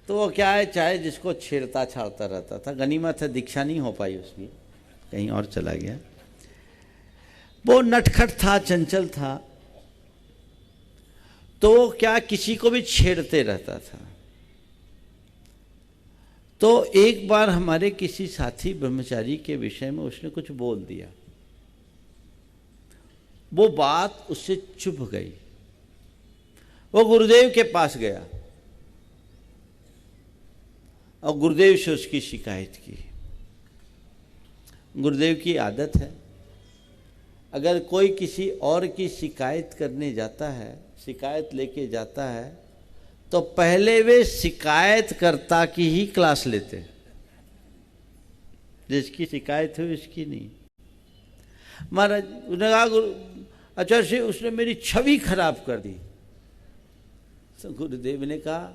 C: तो वो क्या है, चाहे जिसको छेड़ता छाड़ता रहता था। गनीमत है दीक्षा नहीं हो पाई उसकी, कहीं और चला गया। वो नटखट था, चंचल था, तो क्या किसी को भी छेड़ते रहता था। तो एक बार हमारे किसी साथी ब्रह्मचारी के विषय में उसने कुछ बोल दिया। वो बात उससे चुभ गई। वो गुरुदेव के पास गया और गुरुदेव से उसकी शिकायत की। गुरुदेव की आदत है, अगर कोई किसी और की शिकायत करने जाता है, शिकायत लेके जाता है, तो पहले वे शिकायतकर्ता की ही क्लास लेते हैं, जिसकी शिकायत हुई उसकी नहीं। महाराज उसने कहा अच्छा से उसने मेरी छवि खराब कर दी। तो गुरुदेव ने कहा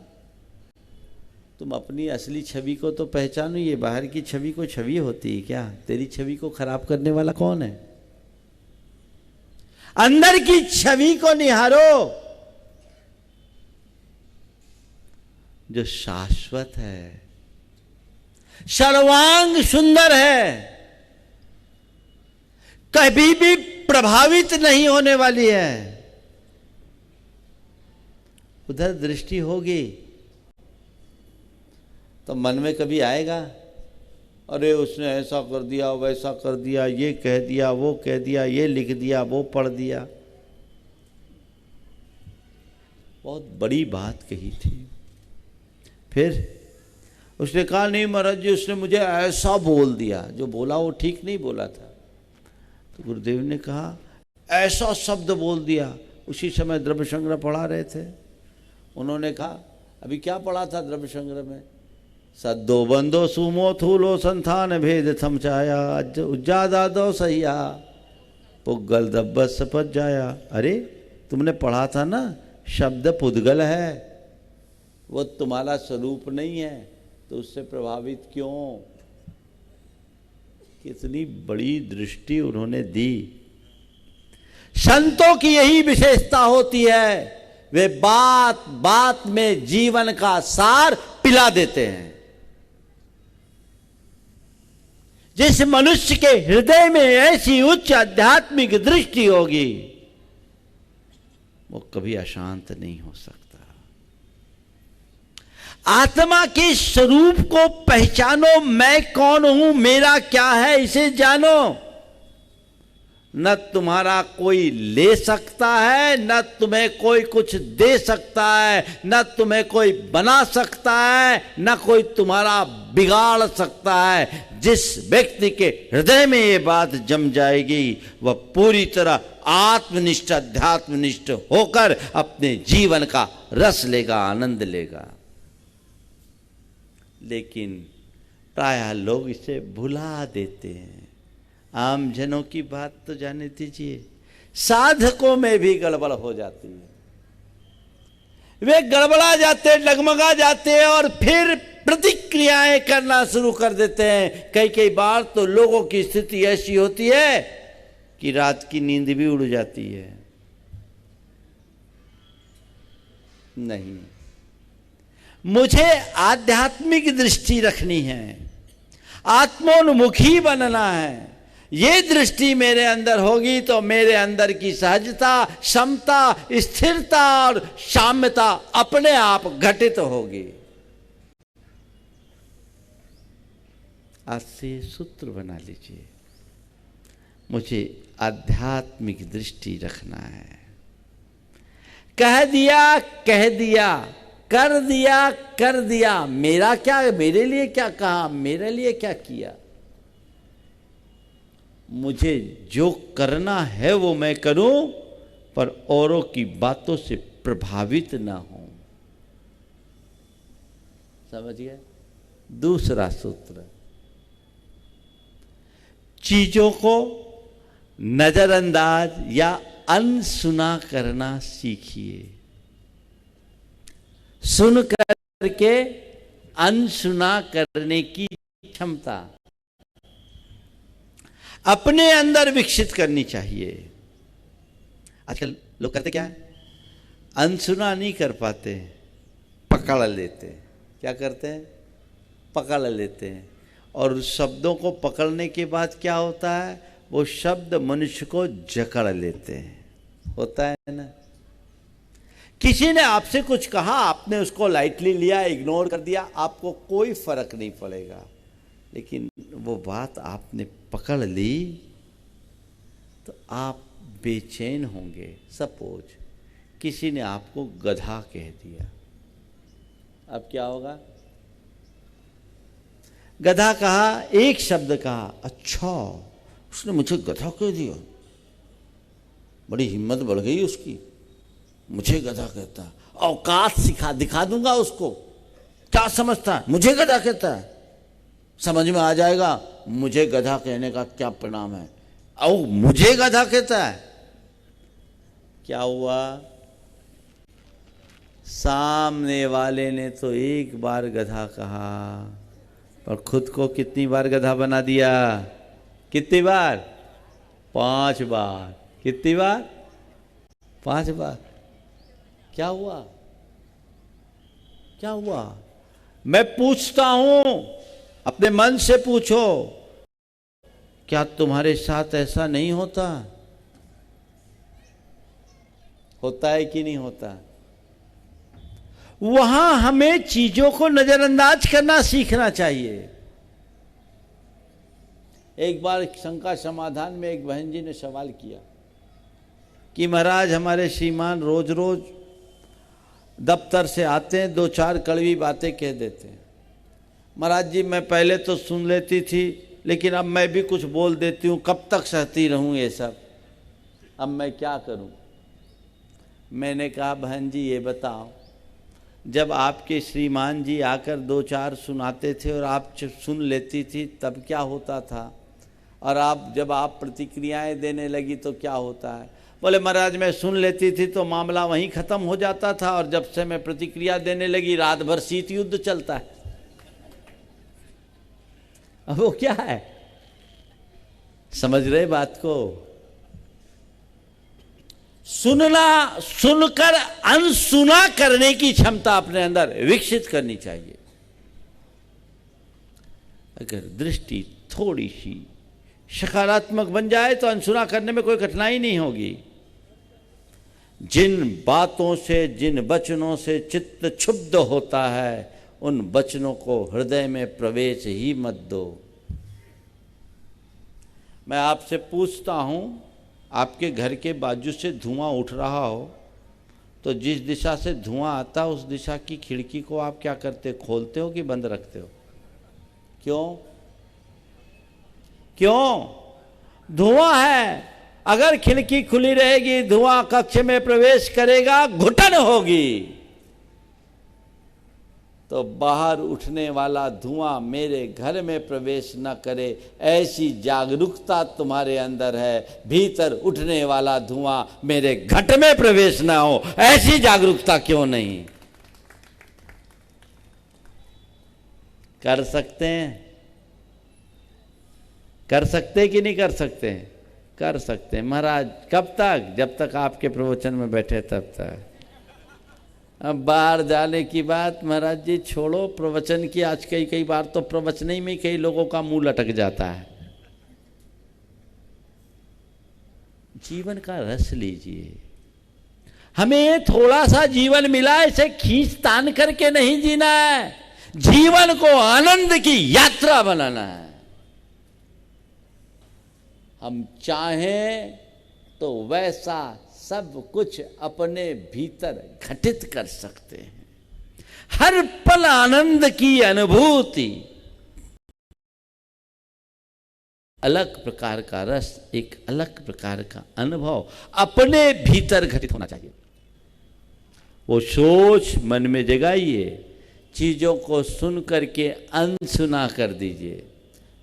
C: तुम अपनी असली छवि को तो पहचानो, ये बाहर की छवि को छवि होती है क्या? तेरी छवि को खराब करने वाला कौन है? अंदर की छवि को निहारो जो शाश्वत है, सर्वांग सुंदर है, कभी भी प्रभावित नहीं होने वाली है। उधर दृष्टि होगी तो मन में कभी आएगा अरे उसने ऐसा कर दिया, वैसा कर दिया, ये कह दिया, वो कह दिया, ये लिख दिया, वो पढ़ दिया। बहुत बड़ी बात कही थी। फिर उसने कहा नहीं महाराज जी उसने मुझे ऐसा बोल दिया, जो बोला वो ठीक नहीं बोला था। तो गुरुदेव ने कहा ऐसा शब्द बोल दिया। उसी समय द्रव्य संग्रह पढ़ा रहे थे। उन्होंने कहा अभी क्या पढ़ा था द्रव्य संग्रह में? सद्दो बंदो सुमो थूलो संथान भेद थमचाया उज्जादादो सहिया पुद्गल दब्बस सपत जाया। अरे तुमने पढ़ा था ना शब्द पुद्गल है, वो तुम्हारा स्वरूप नहीं है, तो उससे प्रभावित क्यों? कितनी बड़ी दृष्टि उन्होंने दी। संतों की यही विशेषता होती है, वे बात बात में जीवन का सार पिला देते हैं। जिस मनुष्य के हृदय में ऐसी उच्च आध्यात्मिक दृष्टि होगी वो कभी अशांत नहीं हो सकता। आत्मा के स्वरूप को पहचानो। मैं कौन हूं, मेरा क्या है, इसे जानो। न तुम्हारा कोई ले सकता है, न तुम्हें कोई कुछ दे सकता है, न तुम्हें कोई बना सकता है, न कोई तुम्हारा बिगाड़ सकता है। जिस व्यक्ति के हृदय में ये बात जम जाएगी वह पूरी तरह आत्मनिष्ठ अध्यात्मनिष्ठ होकर अपने जीवन का रस लेगा, आनंद लेगा। लेकिन प्रायः लोग इसे भुला देते हैं। आम जनों की बात तो जाने दीजिए, साधकों में भी गड़बड़ हो जाती है। वे गड़बड़ा जाते, डगमगा जाते हैं और फिर प्रतिक्रियाएं करना शुरू कर देते हैं। कई कई बार तो लोगों की स्थिति ऐसी होती है कि रात की नींद भी उड़ जाती है। नहीं, मुझे आध्यात्मिक दृष्टि रखनी है, आत्मोन्मुखी बनना है। ये दृष्टि मेरे अंदर होगी तो मेरे अंदर की सहजता, क्षमता, स्थिरता और साम्यता अपने आप घटित होगी। आज से सूत्र बना लीजिए, मुझे आध्यात्मिक दृष्टि रखना है। कह दिया कह दिया, कर दिया कर दिया, मेरा क्या, मेरे लिए क्या कहा, मेरे लिए क्या किया। मुझे जो करना है वो मैं करूं, पर औरों की बातों से प्रभावित ना हूं। समझ गए? दूसरा सूत्र, चीजों को नजरअंदाज या अनसुना करना सीखिए। सुन करके अनसुना करने की क्षमता अपने अंदर विकसित करनी चाहिए। आजकल लोग करते क्या है, अनसुना नहीं कर पाते, पकड़ लेते हैं। क्या करते हैं? पकड़ लेते हैं। और उस शब्दों को पकड़ने के बाद क्या होता है, वो शब्द मनुष्य को जकड़ लेते हैं। होता है ना? किसी ने आपसे कुछ कहा, आपने उसको लाइटली लिया, इग्नोर कर दिया, आपको कोई फर्क नहीं पड़ेगा। लेकिन वो बात आपने पकड़ ली तो आप बेचैन होंगे। सपोज किसी ने आपको गधा कह दिया, अब क्या होगा? गधा कहा, एक शब्द कहा, अच्छा उसने मुझे गधा कह दिया, बड़ी हिम्मत बढ़ गई उसकी, मुझे गधा कहता, औकात दिखा दूंगा उसको। क्या समझता है, मुझे गधा कहता है, समझ में आ जाएगा मुझे गधा कहने का क्या परिणाम है। और मुझे गधा कहता है। क्या हुआ? सामने वाले ने तो एक बार गधा कहा, पर खुद को कितनी बार गधा बना दिया? कितनी बार? 5 बार। कितनी बार? 5 बार। क्या हुआ? क्या हुआ? मैं पूछता हूं, अपने मन से पूछो, क्या तुम्हारे साथ ऐसा नहीं होता? होता है कि नहीं होता? वहां हमें चीजों को नजरअंदाज करना सीखना चाहिए। एक बार शंका समाधान में एक बहन जी ने सवाल किया कि महाराज हमारे श्रीमान रोज रोज दफ्तर से आते हैं, 2-4 कड़वी बातें कह देते हैं। महाराज जी मैं पहले तो सुन लेती थी, लेकिन अब मैं भी कुछ बोल देती हूँ, कब तक सहती रहूँ ये सब, अब मैं क्या करूँ? मैंने कहा बहन जी ये बताओ, जब आपके श्रीमान जी आकर 2-4 सुनाते थे और आप सुन लेती थी तब क्या होता था, और आप जब आप प्रतिक्रियाएं देने लगी तो क्या होता है? बोले महाराज मैं सुन लेती थी तो मामला वहीं ख़त्म हो जाता था, और जब से मैं प्रतिक्रिया देने लगी रात भर शीत युद्ध चलता है। अब वो क्या है? समझ रहे बात को? सुनना, सुनकर अनसुना करने की क्षमता अपने अंदर विकसित करनी चाहिए। अगर दृष्टि थोड़ी सी सकारात्मक बन जाए तो अनसुना करने में कोई कठिनाई नहीं होगी। जिन बातों से, जिन वचनों से चित्त क्षुब्ध होता है, उन वचनों को हृदय में प्रवेश ही मत दो। मैं आपसे पूछता हूं, आपके घर के बाजू से धुआं उठ रहा हो तो जिस दिशा से धुआं आता है उस दिशा की खिड़की को आप क्या करते? खोलते हो कि बंद रखते हो? क्यों? क्यों? धुआं है, अगर खिड़की खुली रहेगी धुआं कक्ष में प्रवेश करेगा, घुटन होगी, तो बाहर उठने वाला धुआं मेरे घर में प्रवेश न करे, ऐसी जागरूकता तुम्हारे अंदर है। भीतर उठने वाला धुआं मेरे घट में प्रवेश ना हो, ऐसी जागरूकता क्यों नहीं? कर सकते हैं? कर सकते कि नहीं कर सकते? कर सकते हैं। महाराज कब तक? जब तक आपके प्रवचन में बैठे तब तक। अब बाहर जाने की बात महाराज जी छोड़ो, प्रवचन की आज कई बार तो प्रवचन ही में कई लोगों का मुंह लटक जाता है। जीवन का रस लीजिए। हमें थोड़ा सा जीवन मिला, इसे खींच तान करके नहीं जीना है, जीवन को आनंद की यात्रा बनाना है। हम चाहें तो वैसा सब कुछ अपने भीतर घटित कर सकते हैं। हर पल आनंद की अनुभूति, अलग प्रकार का रस, एक अलग प्रकार का अनुभव अपने भीतर घटित होना चाहिए। वो सोच मन में जगाइए, चीजों को सुन करके अनसुना कर दीजिए।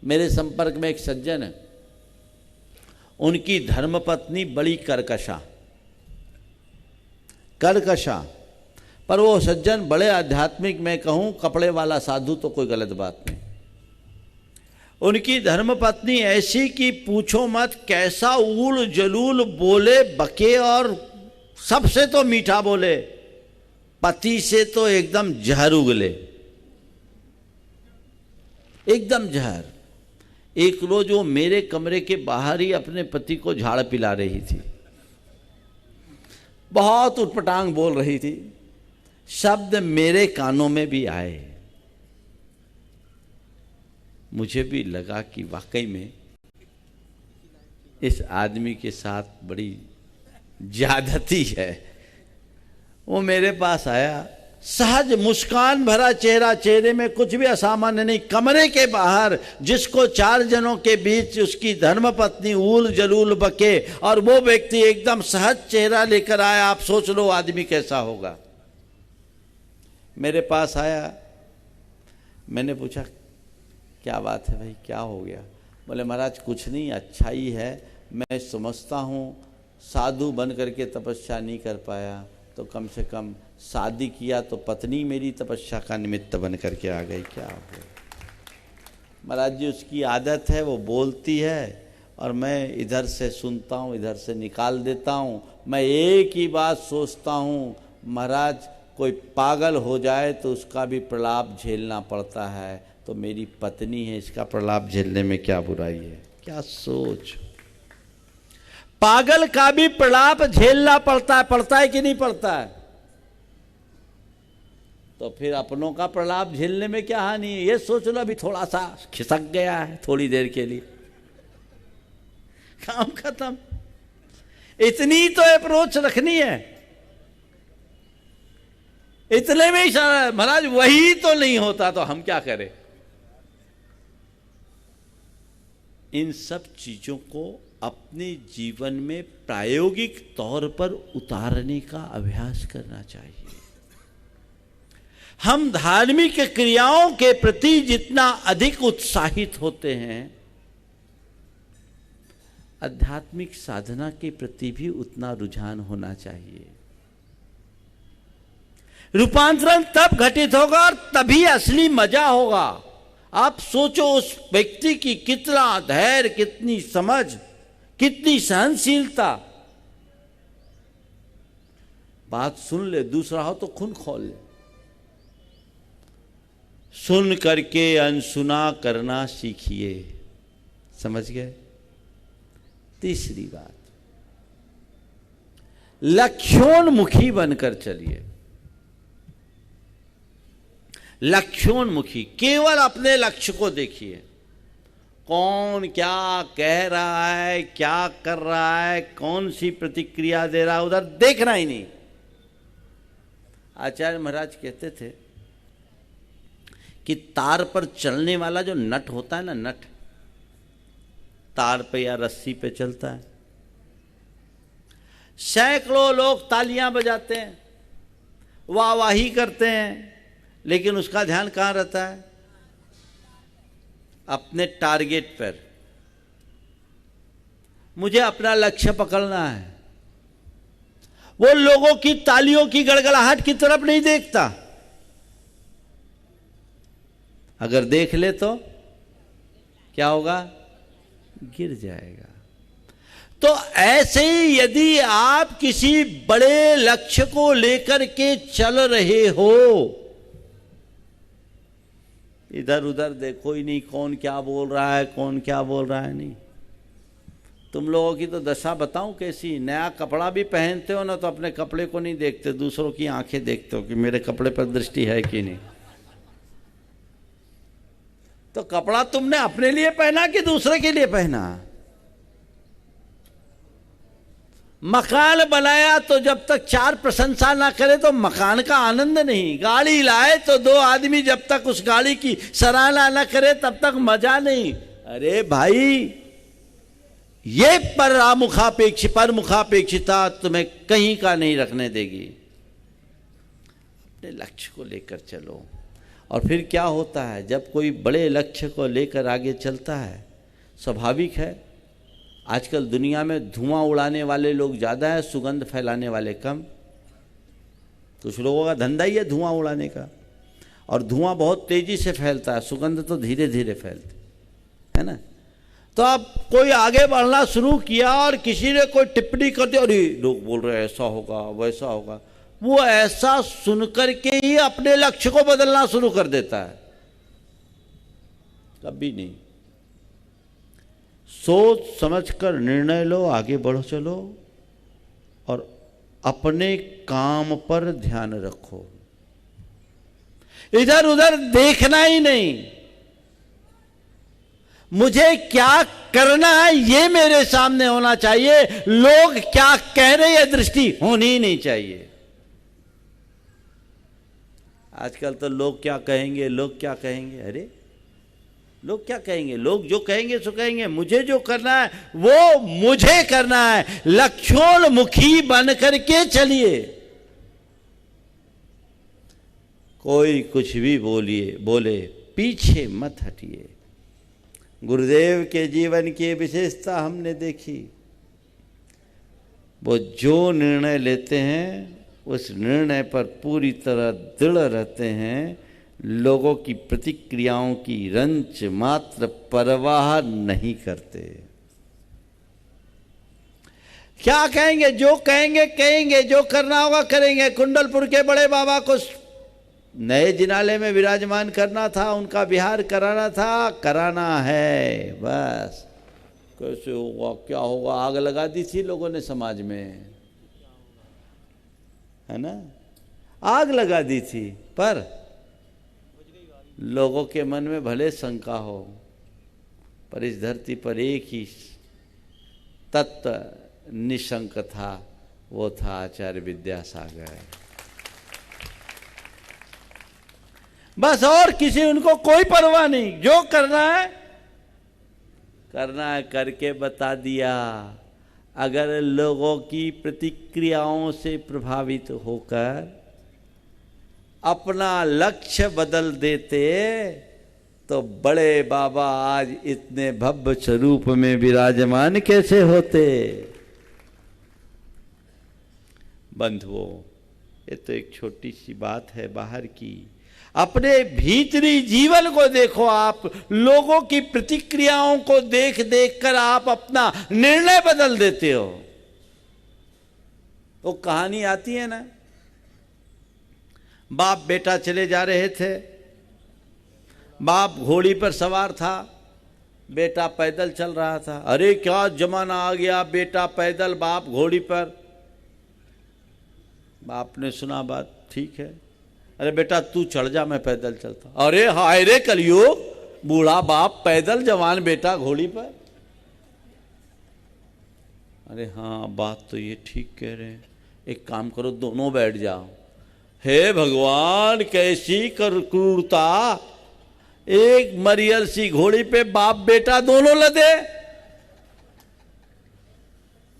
C: मेरे संपर्क में एक सज्जन है, उनकी धर्मपत्नी बड़ी कर्कशा, पर वो सज्जन बड़े आध्यात्मिक, मैं कहूं कपड़े वाला साधु तो कोई गलत बात नहीं। उनकी धर्मपत्नी ऐसी कि पूछो मत, कैसा ऊल जलूल बोले बके, और सबसे तो मीठा बोले, पति से तो एकदम जहर उगले, एकदम जहर। एक रोज वो मेरे कमरे के बाहर ही अपने पति को झाड़ पिला रही थी, बहुत उटपटांग बोल रही थी, शब्द मेरे कानों में भी आए। मुझे भी लगा कि वाकई में इस आदमी के साथ बड़ी ज्यादती है। वो मेरे पास आया, सहज मुस्कान भरा चेहरा, चेहरे में कुछ भी असामान्य नहीं। कमरे के बाहर जिसको 4 जनों के बीच उसकी धर्मपत्नी ऊल जलूल बके और वो व्यक्ति एकदम सहज चेहरा लेकर आया, आप सोच लो आदमी कैसा होगा। मेरे पास आया, मैंने पूछा क्या बात है भाई, क्या हो गया? बोले महाराज कुछ नहीं, अच्छा ही है, मैं समझता हूँ साधु बन करके तपस्या नहीं कर पाया तो कम से कम शादी किया तो पत्नी मेरी तपस्या का निमित्त बन करके आ गई, क्या हो गया। महाराज जी उसकी आदत है, वो बोलती है और मैं इधर से सुनता हूँ, इधर से निकाल देता हूँ। मैं एक ही बात सोचता हूँ, महाराज कोई पागल हो जाए तो उसका भी प्रलाप झेलना पड़ता है, तो मेरी पत्नी है, इसका प्रलाप झेलने में क्या बुराई है। क्या सोच, पागल का भी प्रलाप झेलना पड़ता है कि नहीं पड़ता है। तो फिर अपनों का प्रलाप झेलने में क्या हानि है। ये सोच लो अभी थोड़ा सा खिसक गया है, थोड़ी देर के लिए काम खत्म। इतनी तो अप्रोच रखनी है, इतने में ही महाराज वही तो नहीं होता तो हम क्या करें। इन सब चीजों को अपने जीवन में प्रायोगिक तौर पर उतारने का अभ्यास करना चाहिए। हम धार्मिक क्रियाओं के प्रति जितना अधिक उत्साहित होते हैं, आध्यात्मिक साधना के प्रति भी उतना रुझान होना चाहिए। रूपांतरण तब घटित होगा और तभी असली मजा होगा। आप सोचो उस व्यक्ति की कितना धैर्य, कितनी समझ, कितनी सहनशीलता। बात सुन ले, दूसरा हो तो खून खोल ले। सुन करके अनसुना करना सीखिए, समझ गए। तीसरी बात, लक्ष्योन्मुखी बनकर चलिए। लक्ष्योन्मुखी, केवल अपने लक्ष्य को देखिए। कौन क्या कह रहा है, क्या कर रहा है, कौन सी प्रतिक्रिया दे रहा है, उधर देखना ही नहीं। आचार्य महाराज कहते थे कि तार पर चलने वाला जो नट होता है ना, नट तार पे या रस्सी पे चलता है, सैकड़ों लोग तालियां बजाते हैं, वाहवाही करते हैं, लेकिन उसका ध्यान कहाँ रहता है? अपने टारगेट पर। मुझे अपना लक्ष्य पकड़ना है। वो लोगों की तालियों की गड़गड़ाहट की तरफ नहीं देखता। अगर देख ले तो क्या होगा? गिर जाएगा। तो ऐसे ही यदि आप किसी बड़े लक्ष्य को लेकर के चल रहे हो, इधर उधर देखो ही नहीं कौन क्या बोल रहा है, कौन क्या बोल रहा है, नहीं। तुम लोगों की तो दशा बताऊं कैसी। नया कपड़ा भी पहनते हो ना तो अपने कपड़े को नहीं देखते, दूसरों की आंखें देखते हो कि मेरे कपड़े पर दृष्टि है कि नहीं। तो कपड़ा तुमने अपने लिए पहना कि दूसरे के लिए पहना? मकान बनाया तो जब तक चार प्रशंसा ना करे तो मकान का आनंद नहीं। गाड़ी लाए तो दो आदमी जब तक उस गाड़ी की सराहना ना करे तब तक मजा नहीं। अरे भाई, ये परमुखापेक्षिता तुम्हें कहीं का नहीं रखने देगी। अपने लक्ष्य को लेकर चलो। और फिर क्या होता है, जब कोई बड़े लक्ष्य को लेकर आगे चलता है, स्वाभाविक है आजकल दुनिया में धुआं उड़ाने वाले लोग ज़्यादा है, सुगंध फैलाने वाले कम। कुछ लोगों का धंधा ही है धुआं उड़ाने का, और धुआं बहुत तेजी से फैलता है, सुगंध तो धीरे धीरे फैलती है ना। तो अब कोई आगे बढ़ना शुरू किया और किसी ने कोई टिप्पणी कर दी, अरे लोग बोल रहे ऐसा होगा वैसा होगा, वो ऐसा सुनकर के ही अपने लक्ष्य को बदलना शुरू कर देता है। कभी नहीं। सोच समझकर निर्णय लो, आगे बढ़ो चलो, और अपने काम पर ध्यान रखो। इधर उधर देखना ही नहीं। मुझे क्या करना है ये मेरे सामने होना चाहिए, लोग क्या कह रहे हैं दृष्टि होनी ही नहीं चाहिए। आजकल तो लोग क्या कहेंगे, लोग क्या कहेंगे, अरे लोग क्या कहेंगे, लोग जो कहेंगे सो कहेंगे, मुझे जो करना है वो मुझे करना है। लक्ष्योन्मुखी बन करके चलिए। कोई कुछ भी बोले पीछे मत हटिए। गुरुदेव के जीवन की विशेषता हमने देखी। वो जो निर्णय लेते हैं उस निर्णय पर पूरी तरह दृढ़ रहते हैं, लोगों की प्रतिक्रियाओं की रंच मात्र परवाह नहीं करते। क्या कहेंगे, जो कहेंगे कहेंगे, जो करना होगा करेंगे। कुंडलपुर के बड़े बाबा को नए जिनाले में विराजमान करना था, उनका विहार कराना था, कराना है, बस। कैसे होगा, क्या होगा, आग लगा दी थी लोगों ने समाज में, है ना, आग लगा दी थी। पर लोगों के मन में भले शंका हो, पर इस धरती पर एक ही तत्व निशंक था, वो था आचार्य विद्यासागर। बस, और किसी उनको कोई परवाह नहीं, जो करना है करके बता दिया। अगर लोगों की प्रतिक्रियाओं से प्रभावित होकर अपना लक्ष्य बदल देते तो बड़े बाबा आज इतने भव्य स्वरूप में विराजमान कैसे होते। बंधुओं, ये तो एक छोटी सी बात है बाहर की। अपने भीतरी जीवन को देखो आप, लोगों की प्रतिक्रियाओं को देख देख कर आप अपना निर्णय बदल देते हो। वो कहानी आती है ना, बाप बेटा चले जा रहे थे, बाप घोड़ी पर सवार था, बेटा पैदल चल रहा था। अरे क्या जमाना आ गया, बेटा पैदल बाप घोड़ी पर। बाप ने सुना बात, ठीक है, अरे बेटा तू चढ़ जा, मैं पैदल चलता। अरे हाय रे कलयुग, बूढ़ा बाप पैदल, जवान बेटा घोड़ी पर। अरे हाँ, बात तो ये ठीक कह रहे हैं, एक काम करो दोनों बैठ जाओ। हे भगवान, कैसी क्रूरता, एक मरियल सी घोड़ी पे बाप बेटा दोनों लदे।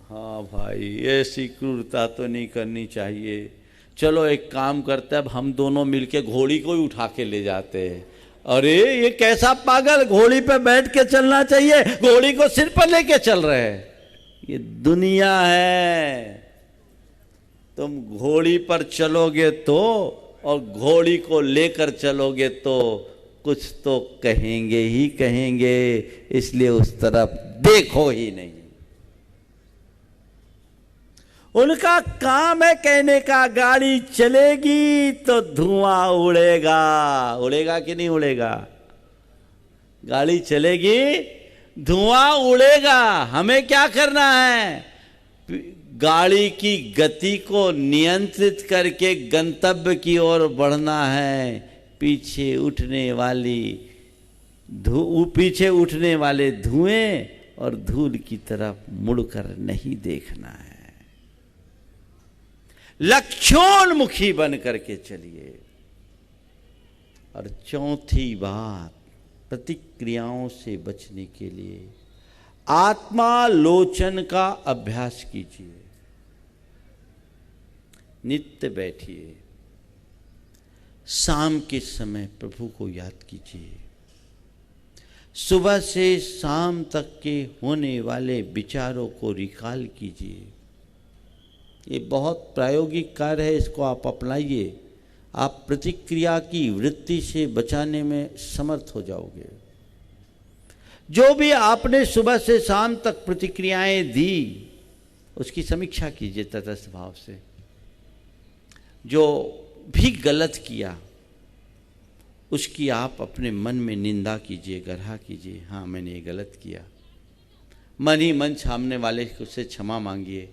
C: हाँ भाई, ऐसी क्रूरता तो नहीं करनी चाहिए। चलो एक काम करते हैं, अब हम दोनों मिलके घोड़ी को ही उठा के ले जाते हैं। अरे ये कैसा पागल, घोड़ी पे बैठ के चलना चाहिए, घोड़ी को सिर पर लेके चल रहे हैं। ये दुनिया है, तुम घोड़ी पर चलोगे तो और घोड़ी को लेकर चलोगे तो कुछ तो कहेंगे ही कहेंगे, इसलिए उस तरफ देखो ही नहीं। उनका काम है कहने का, गाड़ी चलेगी तो धुआं उड़ेगा। उड़ेगा कि नहीं उड़ेगा? गाड़ी चलेगी, धुआं उड़ेगा। हमें क्या करना है? गाड़ी की गति को नियंत्रित करके गंतव्य की ओर बढ़ना है। पीछे उठने वाले धुएं और धूल की तरफ मुड़कर नहीं देखना है। लक्ष्योन्मुखी बन करके चलिए। और चौथी बात, प्रतिक्रियाओं से बचने के लिए आत्मालोचन का अभ्यास कीजिए। नित्य बैठिए, शाम के समय प्रभु को याद कीजिए। सुबह से शाम तक के होने वाले विचारों को रिकॉल कीजिए। ये बहुत प्रायोगिक कार्य है, इसको आप अपनाइए। आप प्रतिक्रिया की वृत्ति से बचाने में समर्थ हो जाओगे। जो भी आपने सुबह से शाम तक प्रतिक्रियाएं दी, उसकी समीक्षा कीजिए तटस्थ भाव से। जो भी गलत किया उसकी आप अपने मन में निंदा कीजिए, गरहा कीजिए। हाँ, मैंने ये गलत किया। मन ही मन सामने वाले से क्षमा मांगिए।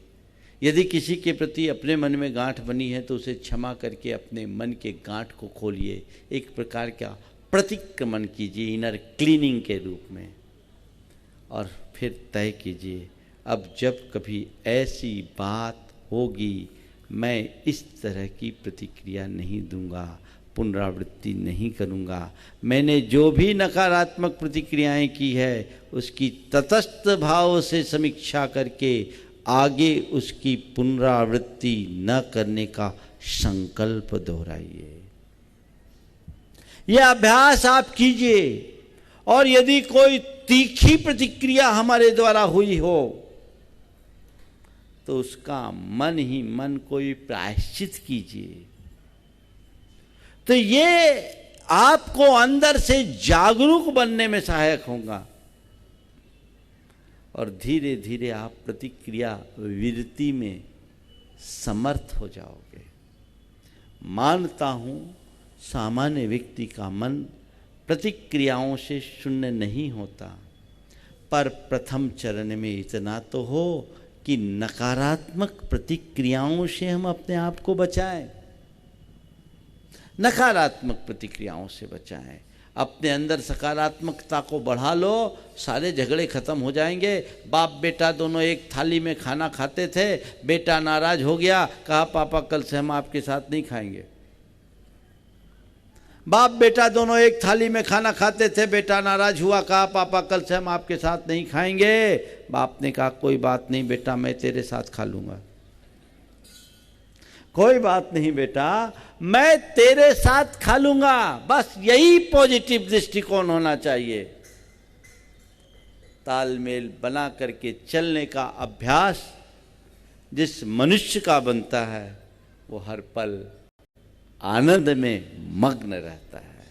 C: यदि किसी के प्रति अपने मन में गांठ बनी है तो उसे क्षमा करके अपने मन के गांठ को खोलिए। एक प्रकार का प्रतिक्रमण कीजिए, इनर क्लीनिंग के रूप में। और फिर तय कीजिए, अब जब कभी ऐसी बात होगी मैं इस तरह की प्रतिक्रिया नहीं दूंगा, पुनरावृत्ति नहीं करूंगा। मैंने जो भी नकारात्मक प्रतिक्रियाएं की है उसकी तटस्थ भाव से समीक्षा करके आगे उसकी पुनरावृत्ति न करने का संकल्प दोहराइए। यह अभ्यास आप कीजिए। और यदि कोई तीखी प्रतिक्रिया हमारे द्वारा हुई हो तो उसका मन ही मन कोई प्रायश्चित कीजिए। तो ये आपको अंदर से जागरूक बनने में सहायक होगा और धीरे धीरे आप प्रतिक्रिया विरति में समर्थ हो जाओगे। मानता हूं सामान्य व्यक्ति का मन प्रतिक्रियाओं से शून्य नहीं होता, पर प्रथम चरण में इतना तो हो कि नकारात्मक प्रतिक्रियाओं से हम अपने आप को बचाएं, नकारात्मक प्रतिक्रियाओं से बचाएं। अपने अंदर सकारात्मकता को बढ़ा लो, सारे झगड़े खत्म हो जाएंगे। बाप बेटा दोनों एक थाली में खाना खाते थे, बेटा नाराज हो गया, कहा पापा कल से हम आपके साथ नहीं खाएंगे। बाप बेटा दोनों एक थाली में खाना खाते थे, बेटा नाराज हुआ, कहा पापा कल से हम आपके साथ नहीं खाएंगे। बाप ने कहा कोई बात नहीं बेटा, मैं तेरे साथ खा लूंगा। कोई बात नहीं बेटा, मैं तेरे साथ खा लूंगा। बस यही पॉजिटिव दृष्टिकोण होना चाहिए। तालमेल बना करके चलने का अभ्यास जिस मनुष्य का बनता है वो हर पल आनंद में मग्न रहता है।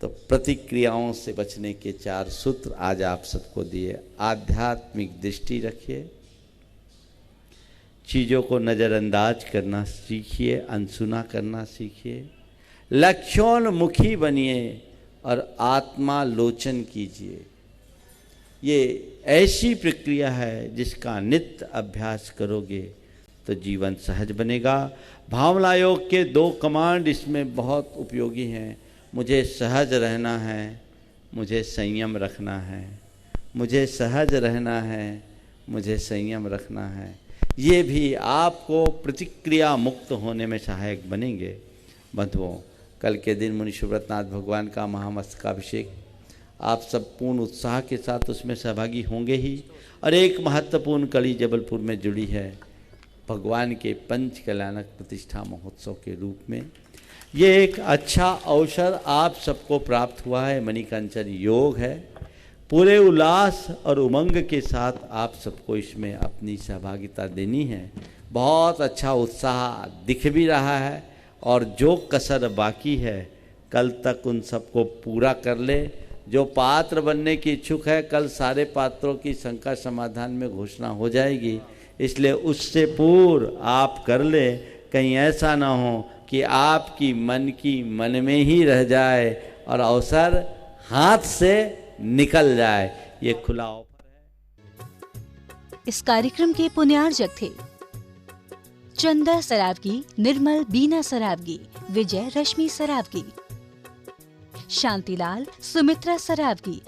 C: तो प्रतिक्रियाओं से बचने के 4 सूत्र आज आप सबको दिए। आध्यात्मिक दृष्टि रखिए, चीज़ों को नज़रअंदाज करना सीखिए, अनसुना करना सीखिए, लक्ष्योन्मुखी बनिए और आत्मालोचन कीजिए। ये ऐसी प्रक्रिया है जिसका नित्य अभ्यास करोगे तो जीवन सहज बनेगा। भावना योग के 2 कमांड इसमें बहुत उपयोगी हैं। मुझे सहज रहना है, मुझे संयम रखना है। मुझे सहज रहना है, मुझे संयम रखना है। ये भी आपको प्रतिक्रिया मुक्त होने में सहायक बनेंगे। बंधुओं, कल के दिन मुनि सुब्रतनाथ भगवान का महामस्तकाभिषेक, आप सब पूर्ण उत्साह के साथ उसमें सहभागी होंगे ही। और एक महत्वपूर्ण कड़ी जबलपुर में जुड़ी है भगवान के पंच कल्याणक प्रतिष्ठा महोत्सव के रूप में। ये एक अच्छा अवसर आप सबको प्राप्त हुआ है। मणिकंचन योग है। पूरे उल्लास और उमंग के साथ आप सबको इसमें अपनी सहभागिता देनी है। बहुत अच्छा उत्साह दिख भी रहा है और जो कसर बाकी है कल तक उन सबको पूरा कर ले। जो पात्र बनने की इच्छुक है, कल सारे पात्रों की शंका समाधान में घोषणा हो जाएगी, इसलिए उससे पूर्व आप कर ले। कहीं ऐसा ना हो कि आपकी मन की मन में ही रह जाए और अवसर हाथ से निकल जाए। ये खुला ऑफर है।
A: इस कार्यक्रम के पुण्यार्जक थे चंदा सरावगी, निर्मल बीना सरावगी, विजय रश्मि सरावगी, शांतिलाल सुमित्रा सरावगी,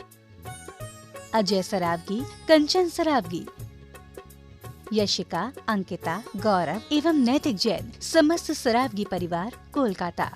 A: अजय सरावगी, कंचन सरावगी, यशिका, अंकिता, गौरव एवं नैतिक जैन, समस्त सरावगी परिवार, कोलकाता।